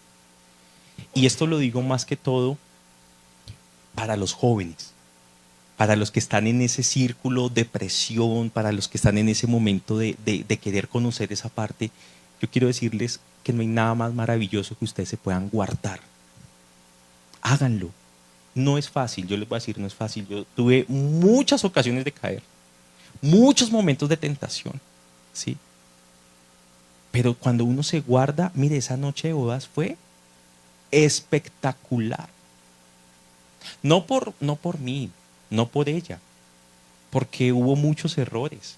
Y esto lo digo más que todo para los jóvenes, para los que están en ese círculo de presión, para los que están en ese momento de querer conocer esa parte. Yo quiero decirles que no hay nada más maravilloso que ustedes se puedan guardar. Háganlo. No es fácil, yo les voy a decir, no es fácil. Yo tuve muchas ocasiones de caer, muchos momentos de tentación, ¿sí? Pero cuando uno se guarda, mire, esa noche de bodas fue espectacular. No por mí, no por ella, porque hubo muchos errores.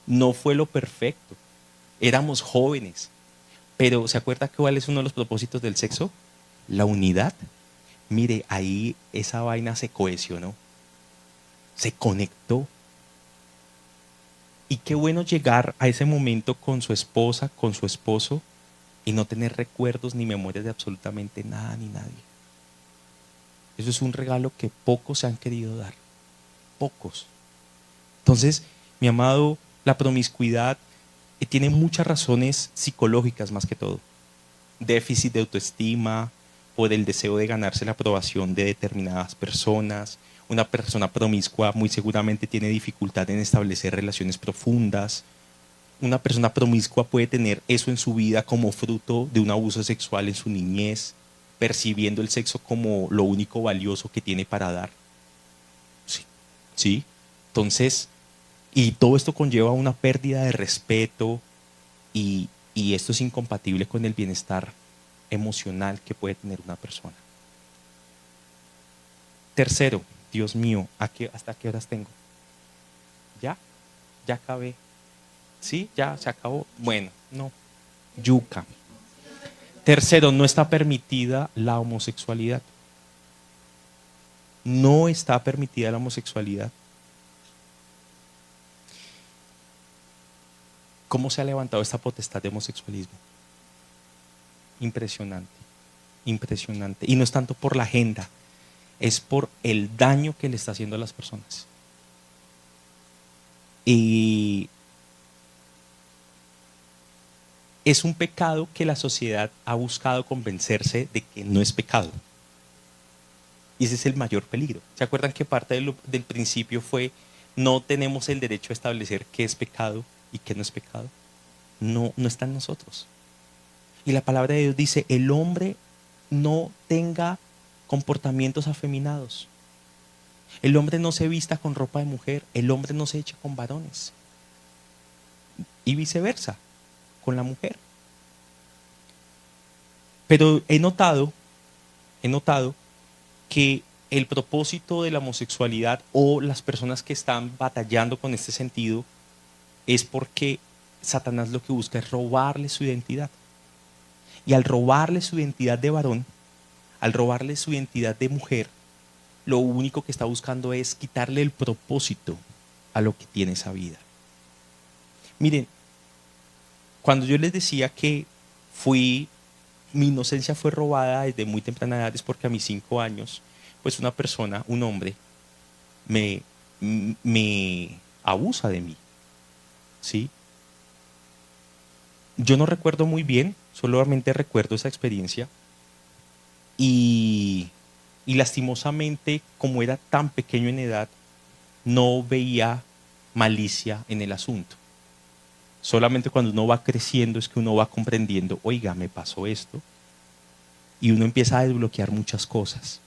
No fue lo perfecto. Éramos jóvenes. Pero ¿se acuerda cuál es uno de los propósitos del sexo? La unidad. Mire, ahí esa vaina se cohesionó, se conectó. Y qué bueno llegar a ese momento con su esposa, con su esposo, y no tener recuerdos ni memorias de absolutamente nada ni nadie. Eso es un regalo que pocos se han querido dar. Pocos. Entonces, mi amado, la promiscuidad tiene muchas razones psicológicas más que todo. Déficit de autoestima, por el deseo de ganarse la aprobación de determinadas personas. Una persona promiscua muy seguramente tiene dificultad en establecer relaciones profundas. Una persona promiscua puede tener eso en su vida como fruto de un abuso sexual en su niñez, percibiendo el sexo como lo único valioso que tiene para dar. Sí, sí. Entonces, y todo esto conlleva una pérdida de respeto, y esto es incompatible con el bienestar emocional que puede tener una persona. Tercero, Dios mío, ¿hasta qué horas tengo? ¿Ya? ¿Ya acabé? ¿Sí? ¿Ya se acabó? Bueno, no. Yuca. Tercero, no está permitida la homosexualidad. no está permitida la homosexualidad. ¿Cómo se ha levantado esta potestad de homosexualismo? Impresionante, impresionante. Y no es tanto por la agenda, es por el daño que le está haciendo a las personas. Y es un pecado que la sociedad ha buscado convencerse de que no es pecado. Y ese es el mayor peligro. ¿Se acuerdan que parte del principio fue no tenemos el derecho a establecer qué es pecado y qué no es pecado? No, no está en nosotros. Y la palabra de Dios dice, el hombre no tenga comportamientos afeminados. El hombre no se vista con ropa de mujer, el hombre no se eche con varones. Y viceversa, con la mujer. Pero he notado que el propósito de la homosexualidad o las personas que están batallando con este sentido es porque Satanás lo que busca es robarle su identidad. Y al robarle su identidad de varón, al robarle su identidad de mujer, lo único que está buscando es quitarle el propósito a lo que tiene esa vida. Miren, cuando yo les decía que mi inocencia fue robada desde muy temprana edad, es porque a mis 5 años, pues una persona, un hombre, me abusa de mí, ¿sí? Yo no recuerdo muy bien, solamente recuerdo esa experiencia y lastimosamente, como era tan pequeño en edad, no veía malicia en el asunto. Solamente cuando uno va creciendo es que uno va comprendiendo, oiga, me pasó esto, y uno empieza a desbloquear muchas cosas.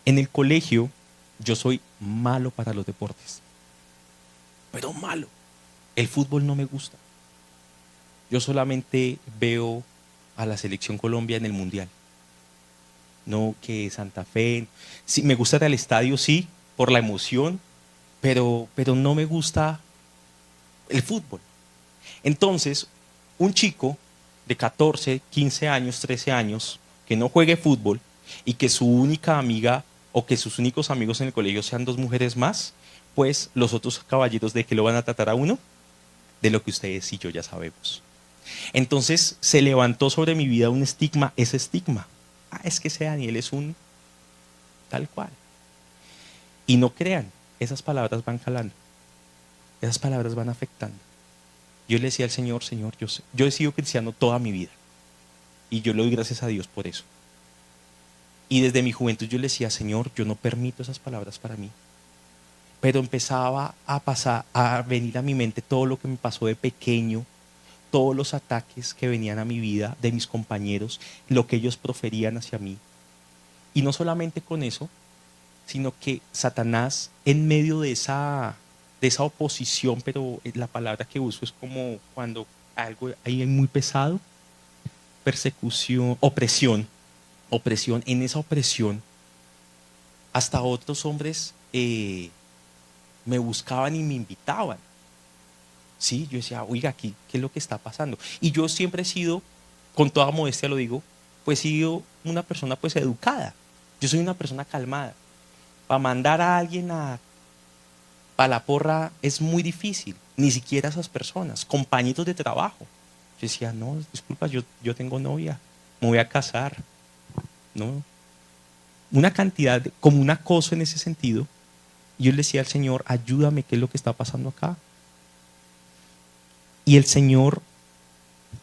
En el colegio yo soy malo para los deportes, pero malo. El fútbol no me gusta. Yo solamente veo a la selección Colombia en el mundial. No que Santa Fe. Sí, me gusta ir al estadio, sí, por la emoción, pero no me gusta el fútbol. Entonces, un chico de 14, 15 años, 13 años, que no juegue fútbol y que su única amiga o que sus únicos amigos en el colegio sean 2 mujeres más, pues los otros caballeros ¿de qué lo van a tratar a uno? De lo que ustedes y yo ya sabemos. Entonces se levantó sobre mi vida un estigma, ese estigma. Es que ese Daniel es un tal cual. Y no crean, esas palabras van calando, esas palabras van afectando. Yo le decía al Señor, Señor, yo he sido cristiano toda mi vida y yo le doy gracias a Dios por eso. Y desde mi juventud yo le decía, Señor, yo no permito esas palabras para mí. Pero empezaba a venir a mi mente todo lo que me pasó de pequeño, todos los ataques que venían a mi vida de mis compañeros, lo que ellos proferían hacia mí. Y no solamente con eso, sino que Satanás en medio de esa oposición, pero la palabra que uso es como cuando algo ahí es muy pesado, persecución, opresión, en esa opresión, hasta otros hombres me buscaban y me invitaban. Sí, yo decía, oiga, aquí, ¿qué es lo que está pasando? Y yo siempre he sido, con toda modestia lo digo, pues he sido una persona pues educada. Yo soy una persona calmada. Para mandar a alguien para la porra es muy difícil. Ni siquiera esas personas, compañeros de trabajo. Yo decía, no, disculpa, yo tengo novia, me voy a casar. No. Una cantidad, como un acoso en ese sentido. Y yo le decía al Señor, ayúdame, ¿qué es lo que está pasando acá? Y el Señor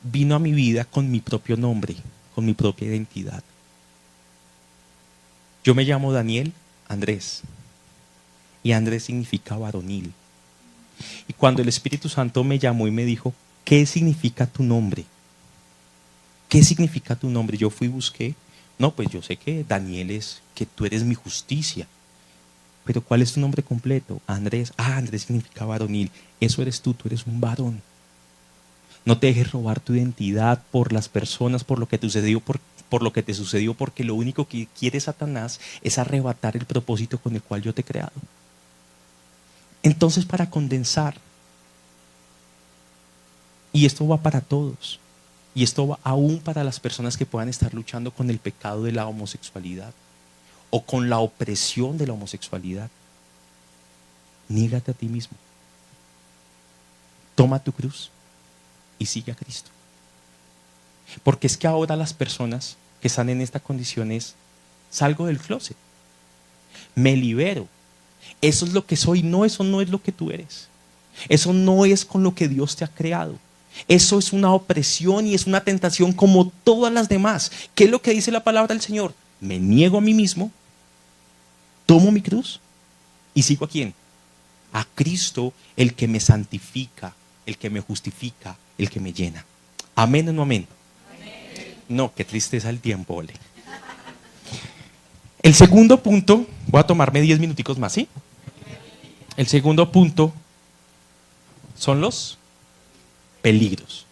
vino a mi vida con mi propio nombre, con mi propia identidad. Yo me llamo Daniel Andrés. Y Andrés significa varonil. Y cuando el Espíritu Santo me llamó y me dijo, ¿qué significa tu nombre? ¿Qué significa tu nombre? Yo fui y busqué. No, pues yo sé que Daniel es, que tú eres mi justicia. Pero ¿cuál es tu nombre completo? Andrés. Andrés significa varonil. Eso eres tú eres un varón. No te dejes robar tu identidad por las personas, por lo que te sucedió, por lo que te sucedió, porque lo único que quiere Satanás es arrebatar el propósito con el cual yo te he creado. Entonces, para condensar, y esto va para todos, y esto va aún para las personas que puedan estar luchando con el pecado de la homosexualidad, o con la opresión de la homosexualidad. Niégate a ti mismo. Toma tu cruz y sigue a Cristo. Porque es que ahora las personas que están en esta condición es, salgo del closet, me libero. Eso es lo que soy, no, eso no es lo que tú eres. Eso no es con lo que Dios te ha creado. Eso es una opresión y es una tentación como todas las demás. ¿Qué es lo que dice la palabra del Señor? Me niego a mí mismo, tomo mi cruz y sigo a quién? A Cristo, el que me santifica, el que me justifica, el que me llena. ¿Amén o no amén? Amén. No, qué tristeza el tiempo, ole. El segundo punto, voy a tomarme 10 minuticos más, ¿sí? El segundo punto son los peligros.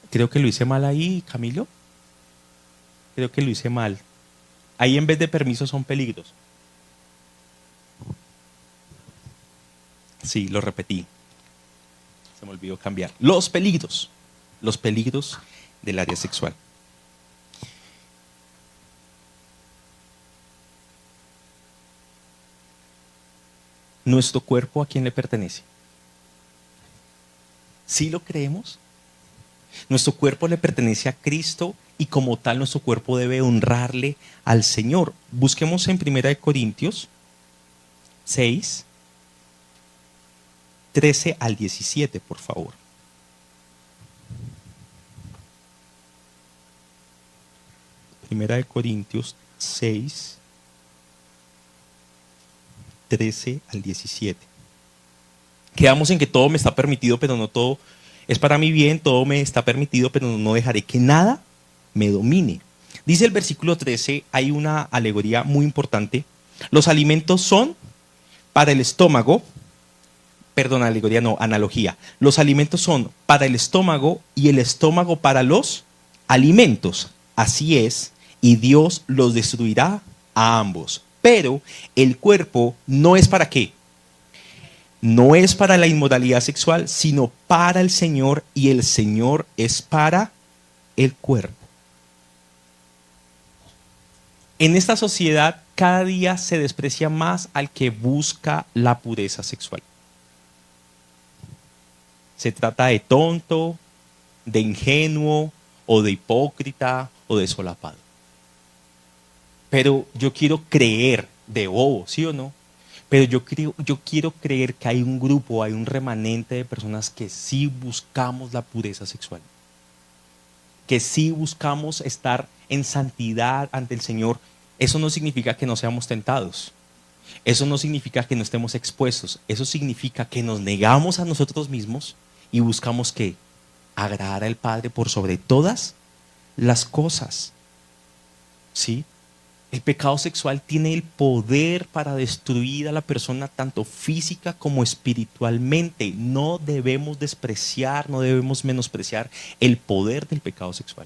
Creo que lo hice mal ahí, Camilo. Creo que lo hice mal. Ahí en vez de permisos son peligros. Sí, lo repetí. Se me olvidó cambiar. Los peligros del área sexual. ¿Nuestro cuerpo a quién le pertenece? ¿Sí lo creemos? Nuestro cuerpo le pertenece a Cristo y como tal nuestro cuerpo debe honrarle al Señor. Busquemos en 1 Corintios 6, 13 al 17, por favor. Primera de Corintios 6, 13 al 17. Quedamos en que todo me está permitido, pero no todo es para mi bien, todo me está permitido, pero no dejaré que nada me domine. Dice el versículo 13, hay una alegoría muy importante. Los alimentos son para el estómago, perdón, alegoría no, analogía. Los alimentos son para el estómago y el estómago para los alimentos. Así es, y Dios los destruirá a ambos. Pero el cuerpo no es para qué. No es para la inmoralidad sexual, sino para el Señor, y el Señor es para el cuerpo. En esta sociedad cada día se desprecia más al que busca la pureza sexual. Se trata de tonto, de ingenuo, o de hipócrita, o de solapado. Pero yo quiero creer, de bobo, ¿sí o no? Pero yo quiero creer que hay un grupo, hay un remanente de personas que sí buscamos la pureza sexual. Que sí buscamos estar en santidad ante el Señor. Eso no significa que no seamos tentados. Eso no significa que no estemos expuestos. Eso significa que nos negamos a nosotros mismos y buscamos que agradar al Padre por sobre todas las cosas. ¿Sí? El pecado sexual tiene el poder para destruir a la persona tanto física como espiritualmente. No debemos despreciar, no debemos menospreciar el poder del pecado sexual.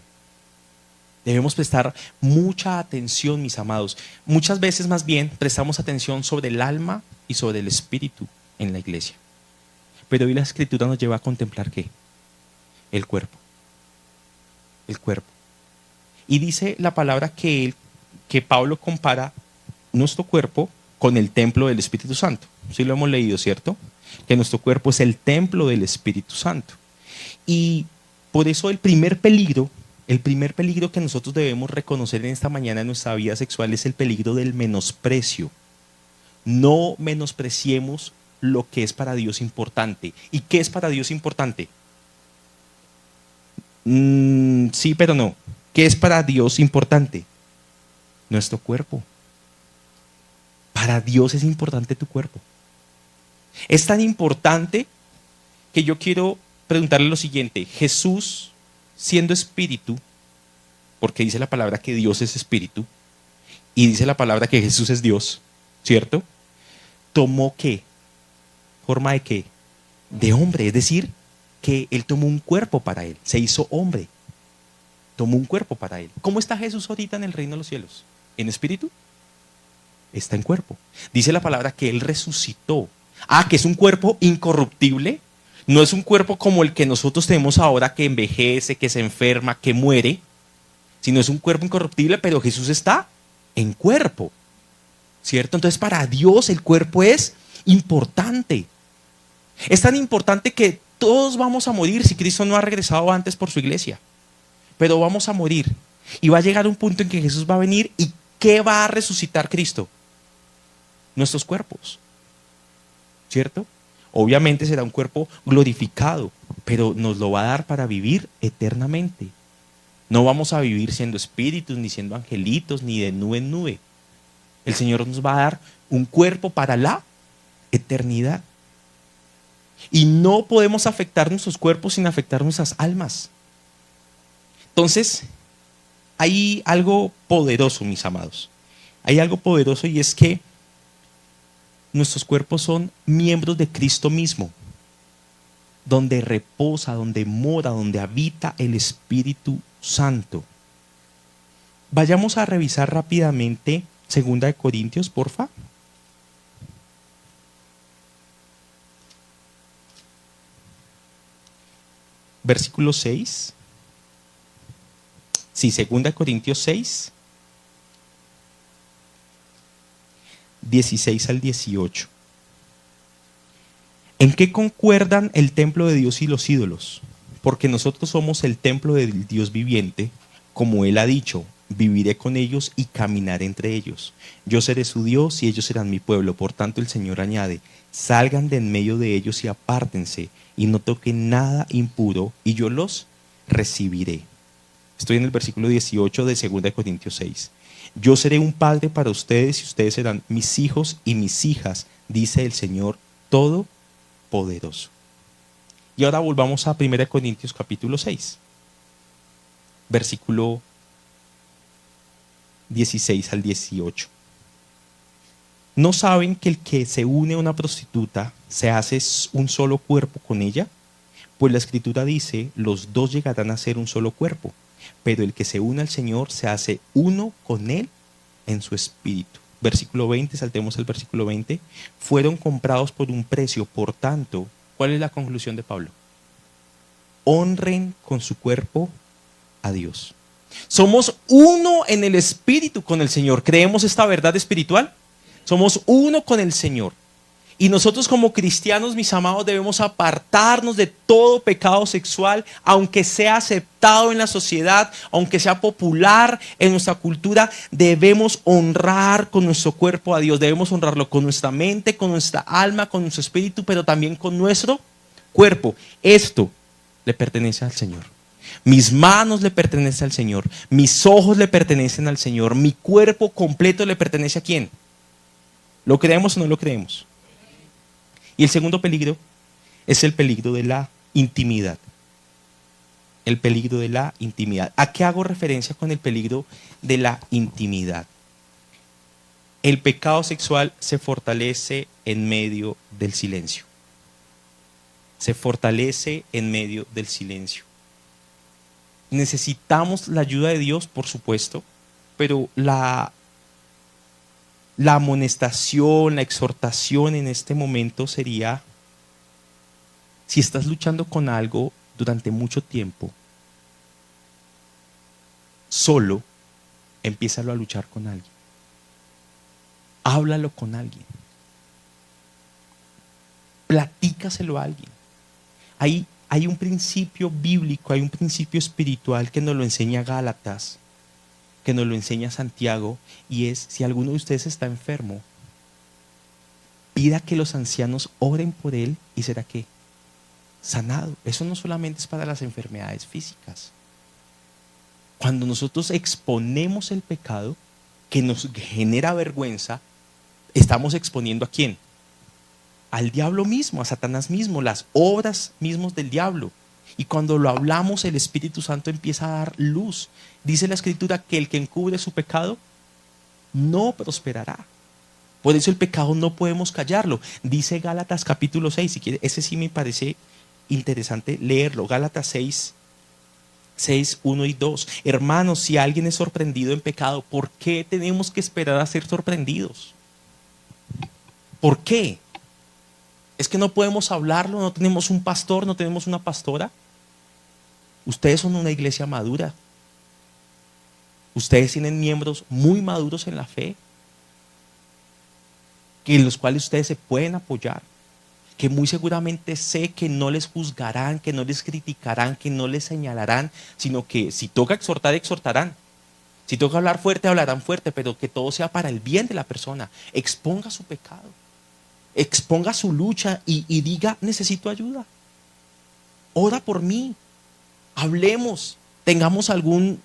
Debemos prestar mucha atención, mis amados. Muchas veces más bien prestamos atención sobre el alma y sobre el espíritu en la iglesia. Pero hoy la Escritura nos lleva a contemplar ¿qué? El cuerpo. El cuerpo. Y dice la palabra que Pablo compara nuestro cuerpo con el templo del Espíritu Santo. Sí lo hemos leído, ¿cierto? Que nuestro cuerpo es el templo del Espíritu Santo. Y por eso el primer peligro que nosotros debemos reconocer en esta mañana en nuestra vida sexual es el peligro del menosprecio. No menospreciemos lo que es para Dios importante. ¿Y qué es para Dios importante? Sí, pero no. ¿Qué es para Dios importante? Nuestro cuerpo. Para Dios es importante tu cuerpo. Es tan importante que yo quiero preguntarle lo siguiente. Jesús, siendo espíritu, porque dice la palabra que Dios es espíritu, y dice la palabra que Jesús es Dios, ¿cierto? ¿Tomó qué? ¿Forma de qué? De hombre, es decir, que Él tomó un cuerpo para Él, se hizo hombre, tomó un cuerpo para Él. ¿Cómo está Jesús ahorita en el reino de los cielos? ¿En espíritu? Está en cuerpo. Dice la palabra que Él resucitó. Que es un cuerpo incorruptible. No es un cuerpo como el que nosotros tenemos ahora, que envejece, que se enferma, que muere, sino es un cuerpo incorruptible, pero Jesús está en cuerpo, ¿cierto? Entonces para Dios el cuerpo es importante. Es tan importante que todos vamos a morir si Cristo no ha regresado antes por su iglesia. Pero vamos a morir. Y va a llegar un punto en que Jesús va a venir y ¿qué va a resucitar Cristo? Nuestros cuerpos, ¿cierto? Obviamente será un cuerpo glorificado, pero nos lo va a dar para vivir eternamente. No vamos a vivir siendo espíritus, ni siendo angelitos, ni de nube en nube. El Señor nos va a dar un cuerpo para la eternidad. Y no podemos afectar nuestros cuerpos sin afectar nuestras almas. Entonces, hay algo poderoso, mis amados. Hay algo poderoso y es que nuestros cuerpos son miembros de Cristo mismo, donde reposa, donde mora, donde habita el Espíritu Santo. Vayamos a revisar rápidamente 2 Corintios, porfa. Versículo 6. Sí, 2 Corintios 6, 16 al 18. ¿En qué concuerdan el templo de Dios y los ídolos? Porque nosotros somos el templo del Dios viviente, como Él ha dicho, viviré con ellos y caminaré entre ellos. Yo seré su Dios y ellos serán mi pueblo. Por tanto el Señor añade, salgan de en medio de ellos y apártense, y no toquen nada impuro, y yo los recibiré. Estoy en el versículo 18 de 2 Corintios 6. Yo seré un padre para ustedes y ustedes serán mis hijos y mis hijas, dice el Señor Todopoderoso. Y ahora volvamos a 1 Corintios capítulo 6, versículo 16 al 18. ¿No saben que el que se une a una prostituta se hace un solo cuerpo con ella? Pues la Escritura dice, los dos llegarán a ser un solo cuerpo. Pero el que se une al Señor se hace uno con Él en su espíritu. Versículo 20, saltemos al versículo 20. Fueron comprados por un precio, por tanto, ¿cuál es la conclusión de Pablo? Honren con su cuerpo a Dios. Somos uno en el espíritu con el Señor. ¿Creemos esta verdad espiritual? Somos uno con el Señor. Y nosotros como cristianos, mis amados, debemos apartarnos de todo pecado sexual, aunque sea aceptado en la sociedad, aunque sea popular en nuestra cultura, debemos honrar con nuestro cuerpo a Dios, debemos honrarlo con nuestra mente, con nuestra alma, con nuestro espíritu, pero también con nuestro cuerpo. Esto le pertenece al Señor. Mis manos le pertenecen al Señor, mis ojos le pertenecen al Señor, mi cuerpo completo le pertenece ¿a quién? ¿Lo creemos o no lo creemos? Y el segundo peligro es el peligro de la intimidad. El peligro de la intimidad. ¿A qué hago referencia con el peligro de la intimidad? El pecado sexual se fortalece en medio del silencio. Se fortalece en medio del silencio. Necesitamos la ayuda de Dios, por supuesto, pero la amonestación, la exhortación en este momento sería, si estás luchando con algo durante mucho tiempo, solo, empiézalo a luchar con alguien. Háblalo con alguien. Platícaselo a alguien. Hay un principio bíblico, hay un principio espiritual que nos lo enseña Gálatas, que nos lo enseña Santiago, y es, si alguno de ustedes está enfermo, pida que los ancianos oren por él y será ¿qué? Sanado. Eso no solamente es para las enfermedades físicas. Cuando nosotros exponemos el pecado que nos genera vergüenza, estamos exponiendo ¿a quién? Al diablo mismo, a Satanás mismo, las obras mismos del diablo. Y cuando lo hablamos, el Espíritu Santo empieza a dar luz. Dice la Escritura que el que encubre su pecado no prosperará. Por eso el pecado no podemos callarlo. Dice Gálatas capítulo 6, si quiere, ese sí me parece interesante leerlo. Gálatas 6, 1 y 2. Hermanos, si alguien es sorprendido en pecado, ¿por qué tenemos que esperar a ser sorprendidos? ¿Por qué? ¿Es que no podemos hablarlo? ¿No tenemos un pastor? ¿No tenemos una pastora? Ustedes son una iglesia madura. Ustedes tienen miembros muy maduros en la fe, que en los cuales ustedes se pueden apoyar, que muy seguramente sé que no les juzgarán, que no les criticarán, que no les señalarán, sino que si toca exhortar, exhortarán. Si toca hablar fuerte, hablarán fuerte, pero que todo sea para el bien de la persona. Exponga su pecado, exponga su lucha y diga, necesito ayuda. Ora por mí, hablemos, tengamos algún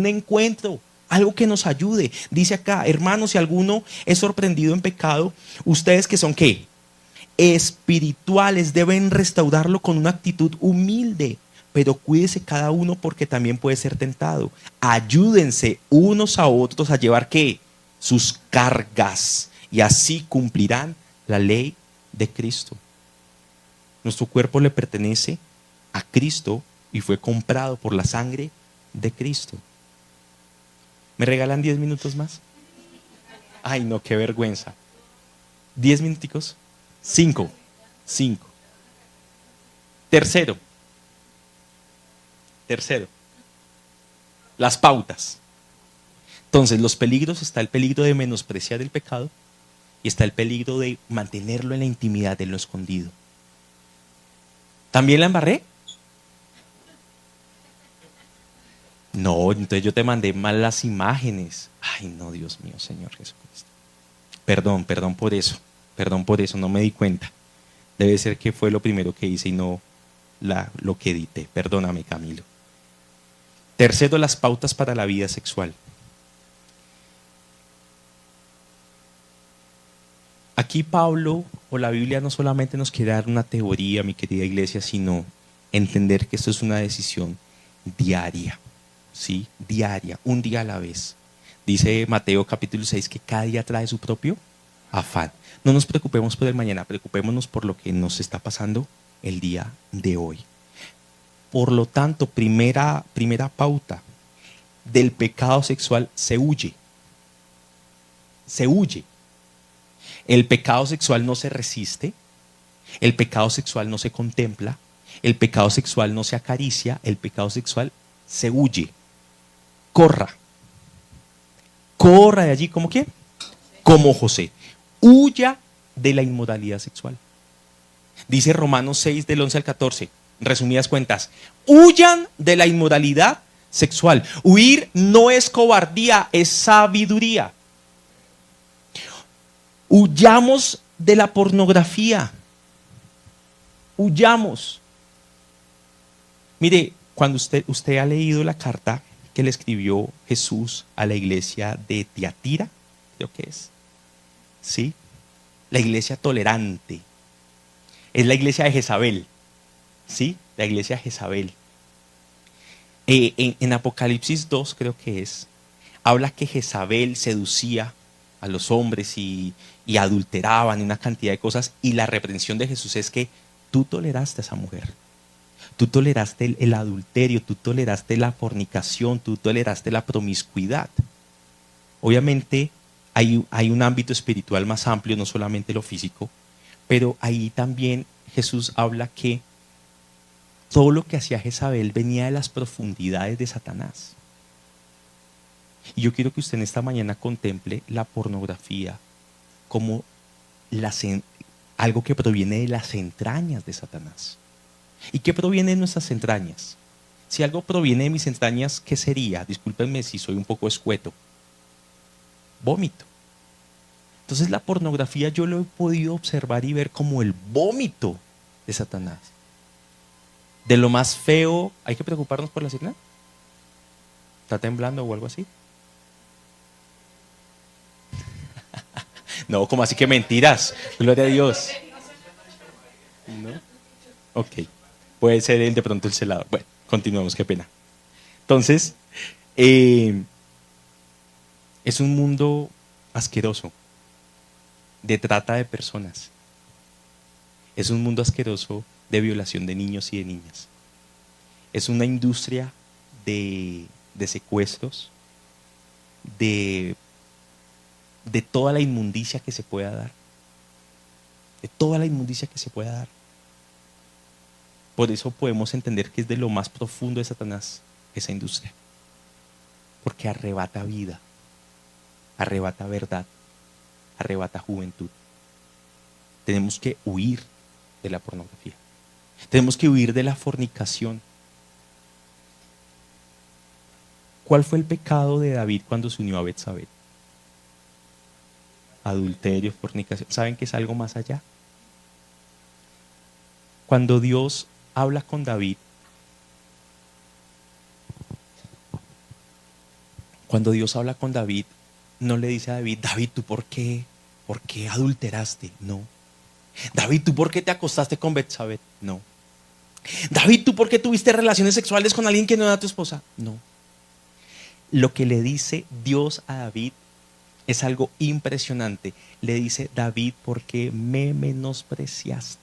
encuentro, algo que nos ayude. Dice acá, hermanos, si alguno es sorprendido en pecado, ustedes que son ¿qué? Espirituales, deben restaurarlo con una actitud humilde. Pero cuídese cada uno porque también puede ser tentado. Ayúdense unos a otros a llevar ¿qué? Sus cargas. Y así cumplirán la ley de Cristo. Nuestro cuerpo le pertenece a Cristo y fue comprado por la sangre de Cristo. ¿Me regalan 10 minutos más? Ay, no, qué vergüenza. 10 minuticos. 5. Tercero, las pautas. Entonces, los peligros, está el peligro de menospreciar el pecado y está el peligro de mantenerlo en la intimidad, en lo escondido. ¿También la embarré? No, entonces yo te mandé mal las imágenes. Ay, no, Dios mío, Señor Jesucristo. Perdón por eso. No me di cuenta. Debe ser que fue lo primero que hice y no lo que edité. Perdóname, Camilo. Tercero, las pautas para la vida sexual. Aquí Pablo o la Biblia no solamente nos quiere dar una teoría, mi querida iglesia, sino entender que esto es una decisión diaria. ¿Sí? Diaria, un día a la vez. Dice Mateo capítulo 6 que cada día trae su propio afán. No nos preocupemos por el mañana, preocupémonos por lo que nos está pasando el día de hoy. Por lo tanto, primera pauta, del pecado sexual se huye. Se huye. El pecado sexual no se resiste, el pecado sexual no se contempla, el pecado sexual no se acaricia, el pecado sexual se huye. Corra de allí, ¿como quién? Como José. Huya de la inmoralidad sexual. Dice Romanos 6 del 11 al 14, resumidas cuentas, huyan de la inmoralidad sexual. Huir no es cobardía, es sabiduría. Huyamos de la pornografía. Huyamos. Mire, cuando usted ha leído la carta que le escribió Jesús a la iglesia de Tiatira, creo que es, ¿sí? La iglesia tolerante. Es la iglesia de Jezabel, ¿sí? La iglesia de Jezabel. En Apocalipsis 2 creo que es, habla que Jezabel seducía a los hombres y adulteraban y una cantidad de cosas, y la reprensión de Jesús es que tú toleraste a esa mujer. Tú toleraste el adulterio, tú toleraste la fornicación, tú toleraste la promiscuidad. Obviamente hay un ámbito espiritual más amplio, no solamente lo físico, pero ahí también Jesús habla que todo lo que hacía Jezabel venía de las profundidades de Satanás. Y yo quiero que usted en esta mañana contemple la pornografía como algo que proviene de las entrañas de Satanás. ¿Y qué proviene de nuestras entrañas? Si algo proviene de mis entrañas, ¿qué sería? Discúlpenme si soy un poco escueto. Vómito. Entonces la pornografía yo lo he podido observar y ver como el vómito de Satanás. De lo más feo, ¿hay que preocuparnos por la signa? ¿Está temblando o algo así? No, como así que mentiras. Gloria a Dios. ¿No? Ok. Puede ser de pronto el celador. Bueno, continuamos, qué pena. Entonces, es un mundo asqueroso de trata de personas. Es un mundo asqueroso de violación de niños y de niñas. Es una industria de secuestros, de toda la inmundicia que se pueda dar. De toda la inmundicia que se pueda dar. Por eso podemos entender que es de lo más profundo de Satanás esa industria. Porque arrebata vida, arrebata verdad, arrebata juventud. Tenemos que huir de la pornografía. Tenemos que huir de la fornicación. ¿Cuál fue el pecado de David cuando se unió a Betsabé? Adulterio, fornicación. ¿Saben que es algo más allá? Cuando Dios habla con David, no le dice a David, David, ¿tú por qué adulteraste? No. David, ¿tú por qué te acostaste con Betsabé? No. David, ¿tú por qué tuviste relaciones sexuales con alguien que no era tu esposa? No. Lo que le dice Dios a David es algo impresionante. Le dice, David, ¿por qué me menospreciaste?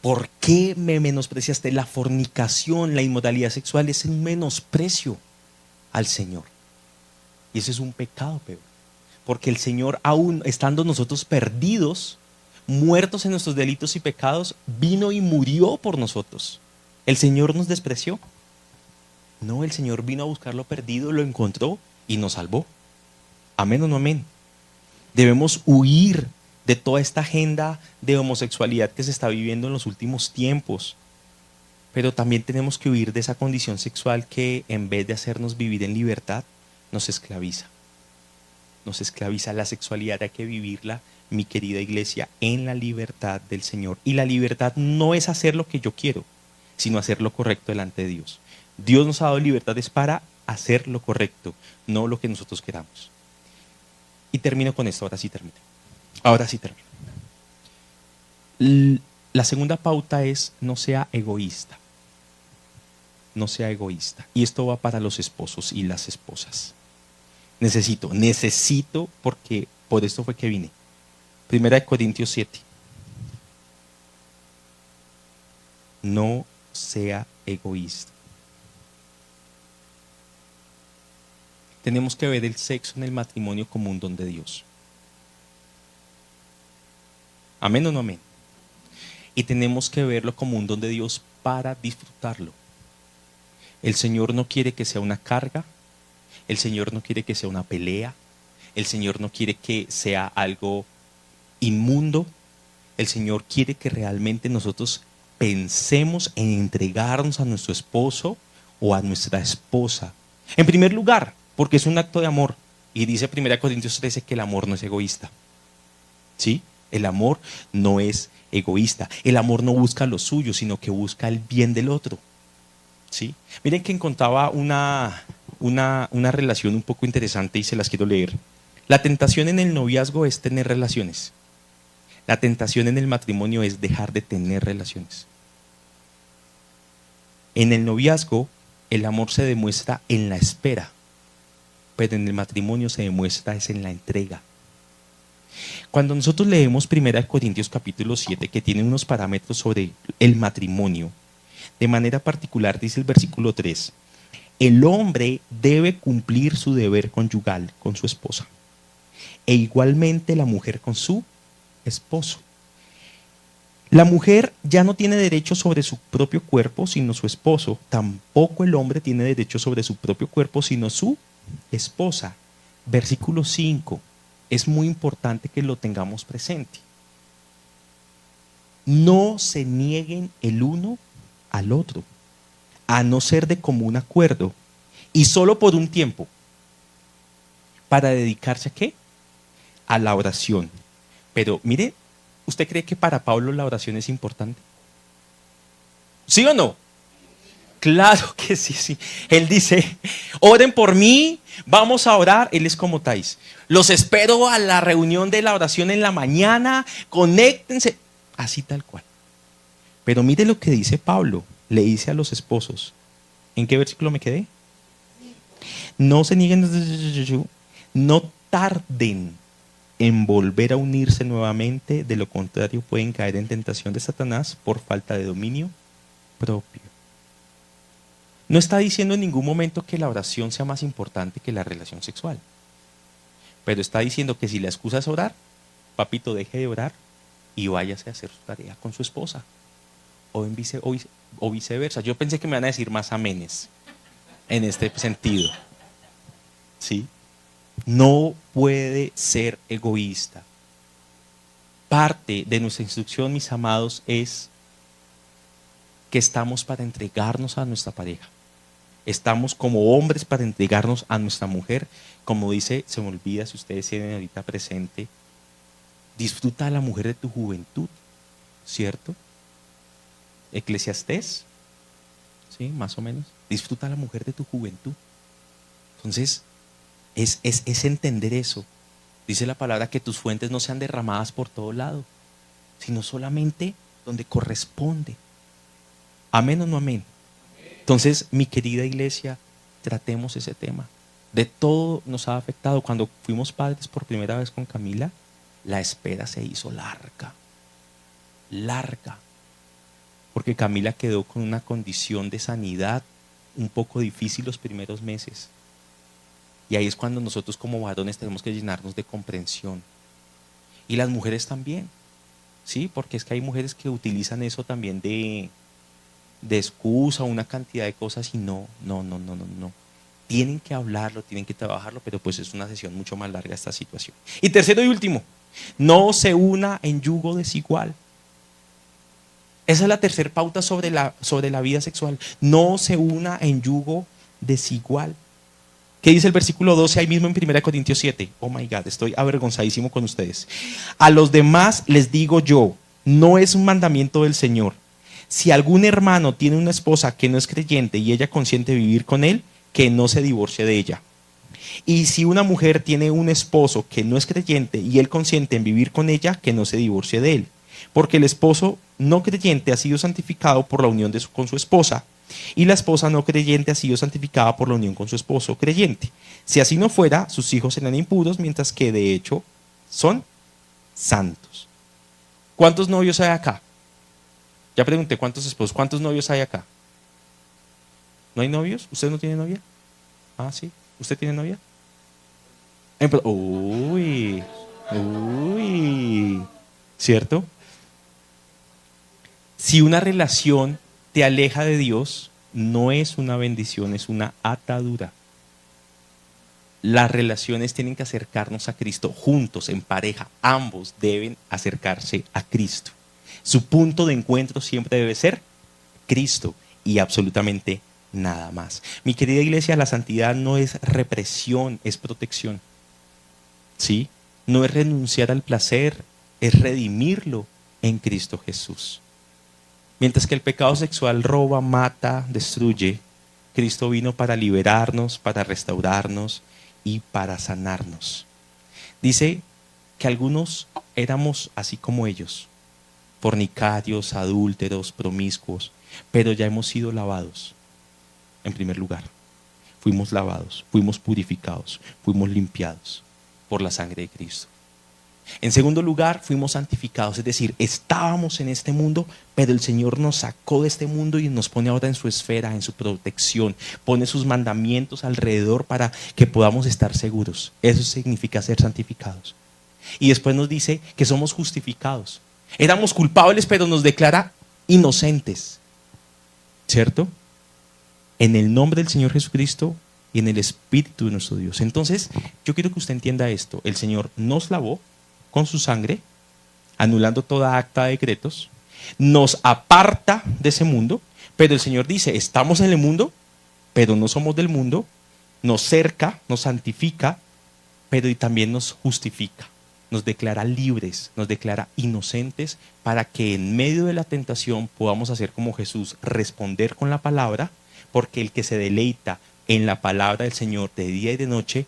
¿Por qué me menospreciaste? La fornicación, la inmoralidad sexual es un menosprecio al Señor. Y eso es un pecado peor. Porque el Señor, aún estando nosotros perdidos, muertos en nuestros delitos y pecados, vino y murió por nosotros. ¿El Señor nos despreció? No, el Señor vino a buscar lo perdido, lo encontró y nos salvó. Amén o no amén. Debemos huir de toda esta agenda de homosexualidad que se está viviendo en los últimos tiempos. Pero también tenemos que huir de esa condición sexual que, en vez de hacernos vivir en libertad, nos esclaviza. Nos esclaviza. La sexualidad hay que vivirla, mi querida iglesia, en la libertad del Señor. Y la libertad no es hacer lo que yo quiero, sino hacer lo correcto delante de Dios. Dios nos ha dado libertades para hacer lo correcto, no lo que nosotros queramos. Y termino con esto, ahora sí termino. La segunda pauta es no sea egoísta. No sea egoísta. Y esto va para los esposos y las esposas. Necesito, porque por esto fue que vine. 1 Corintios 7. No sea egoísta. Tenemos que ver el sexo en el matrimonio como un don de Dios. ¿Amén o no amén? Y tenemos que verlo como un don de Dios para disfrutarlo. El Señor no quiere que sea una carga. El Señor no quiere que sea una pelea. El Señor no quiere que sea algo inmundo. El Señor quiere que realmente nosotros pensemos en entregarnos a nuestro esposo o a nuestra esposa. En primer lugar, porque es un acto de amor. Y dice 1 Corintios 13 que el amor no es egoísta. ¿Sí? El amor no es egoísta. El amor no busca lo suyo, sino que busca el bien del otro. ¿Sí? Miren que encontraba una relación un poco interesante y se las quiero leer. La tentación en el noviazgo es tener relaciones. La tentación en el matrimonio es dejar de tener relaciones. En el noviazgo, el amor se demuestra en la espera, pero en el matrimonio se demuestra es en la entrega. Cuando nosotros leemos 1 Corintios capítulo 7, que tiene unos parámetros sobre el matrimonio, de manera particular dice el versículo 3, el hombre debe cumplir su deber conyugal con su esposa, e igualmente la mujer con su esposo. La mujer ya no tiene derecho sobre su propio cuerpo sino su esposo. Tampoco el hombre tiene derecho sobre su propio cuerpo sino su esposa. Versículo 5. Es muy importante que lo tengamos presente. No se nieguen el uno al otro, a no ser de común acuerdo, y solo por un tiempo, para dedicarse ¿a qué? A la oración. Pero mire, ¿usted cree que para Pablo la oración es importante? ¿Sí o no? Claro que sí, sí. Él dice, oren por mí, vamos a orar. Él es como Thais. Los espero a la reunión de la oración en la mañana, conéctense. Así tal cual. Pero mire lo que dice Pablo. Le dice a los esposos. ¿En qué versículo me quedé? No se nieguen, no tarden en volver a unirse nuevamente, de lo contrario pueden caer en tentación de Satanás por falta de dominio propio. No está diciendo en ningún momento que la oración sea más importante que la relación sexual, pero está diciendo que si la excusa es orar, papito, deje de orar y váyase a hacer su tarea con su esposa o viceversa. Yo pensé que me van a decir más amenes. en este sentido. ¿Sí? No puede ser egoísta. Parte de nuestra instrucción, mis amados, es que estamos para entregarnos a nuestra pareja. Estamos como hombres para entregarnos a nuestra mujer. Como dice, se me olvida si ustedes tienen ahorita presente, disfruta a la mujer de tu juventud, ¿cierto? Eclesiastés, ¿sí? Más o menos. Disfruta a la mujer de tu juventud. Entonces, es entender eso. Dice la palabra que tus fuentes no sean derramadas por todo lado, sino solamente donde corresponde. ¿Amén o no amén? Entonces, mi querida iglesia, tratemos ese tema. De todo nos ha afectado. Cuando fuimos padres por primera vez con Camila, la espera se hizo larga. Larga. Porque Camila quedó con una condición de sanidad un poco difícil los primeros meses. Y ahí es cuando nosotros como varones tenemos que llenarnos de comprensión. Y las mujeres también. ¿Sí? Porque es que hay mujeres que utilizan eso también de excusa, una cantidad de cosas y no. Tienen que hablarlo, tienen que trabajarlo, pero pues es una sesión mucho más larga esta situación. Y tercero y último, no se una en yugo desigual. Esa es la tercera pauta sobre la vida sexual. No se una en yugo desigual. ¿Qué dice el versículo 12 ahí mismo en 1 Corintios 7? Oh my God, estoy avergonzadísimo con ustedes. A los demás les digo yo, no es un mandamiento del Señor. Si algún hermano tiene una esposa que no es creyente y ella consiente vivir con él, que no se divorcie de ella. Y si una mujer tiene un esposo que no es creyente y él consiente en vivir con ella, que no se divorcie de él. Porque el esposo no creyente ha sido santificado por la unión con su esposa, y la esposa no creyente ha sido santificada por la unión con su esposo creyente. Si así no fuera, sus hijos serán impuros, mientras que de hecho son santos. ¿Cuántos novios hay acá? Ya pregunté cuántos esposos, ¿cuántos novios hay acá? ¿No hay novios? ¿Usted no tiene novia? Ah, sí. ¿Usted tiene novia? Uy, ¿cierto? Si una relación te aleja de Dios, no es una bendición, es una atadura. Las relaciones tienen que acercarnos a Cristo juntos, en pareja. Ambos deben acercarse a Cristo. Su punto de encuentro siempre debe ser Cristo y absolutamente nada más. Mi querida iglesia, la santidad no es represión, es protección. ¿Sí? No es renunciar al placer, es redimirlo en Cristo Jesús. Mientras que el pecado sexual roba, mata, destruye, Cristo vino para liberarnos, para restaurarnos y para sanarnos. Dice que algunos éramos así como ellos, fornicarios, adúlteros, promiscuos, pero ya hemos sido lavados. En primer lugar, fuimos lavados, fuimos purificados, fuimos limpiados por la sangre de Cristo. En segundo lugar, fuimos santificados, es decir, estábamos en este mundo, pero el Señor nos sacó de este mundo y nos pone ahora en su esfera, en su protección, pone sus mandamientos alrededor para que podamos estar seguros. Eso significa ser santificados. Y después nos dice que somos justificados. Éramos culpables, pero nos declara inocentes, ¿cierto? En el nombre del Señor Jesucristo y en el Espíritu de nuestro Dios. Entonces, yo quiero que usted entienda esto. El Señor nos lavó con su sangre, anulando toda acta de decretos, nos aparta de ese mundo, pero el Señor dice, estamos en el mundo, pero no somos del mundo, nos cerca, nos santifica, pero y también nos justifica, nos declara libres, nos declara inocentes, para que en medio de la tentación podamos hacer como Jesús, responder con la palabra, porque el que se deleita en la palabra del Señor de día y de noche,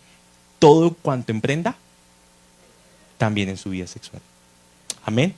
todo cuanto emprenda, también en su vida sexual. Amén.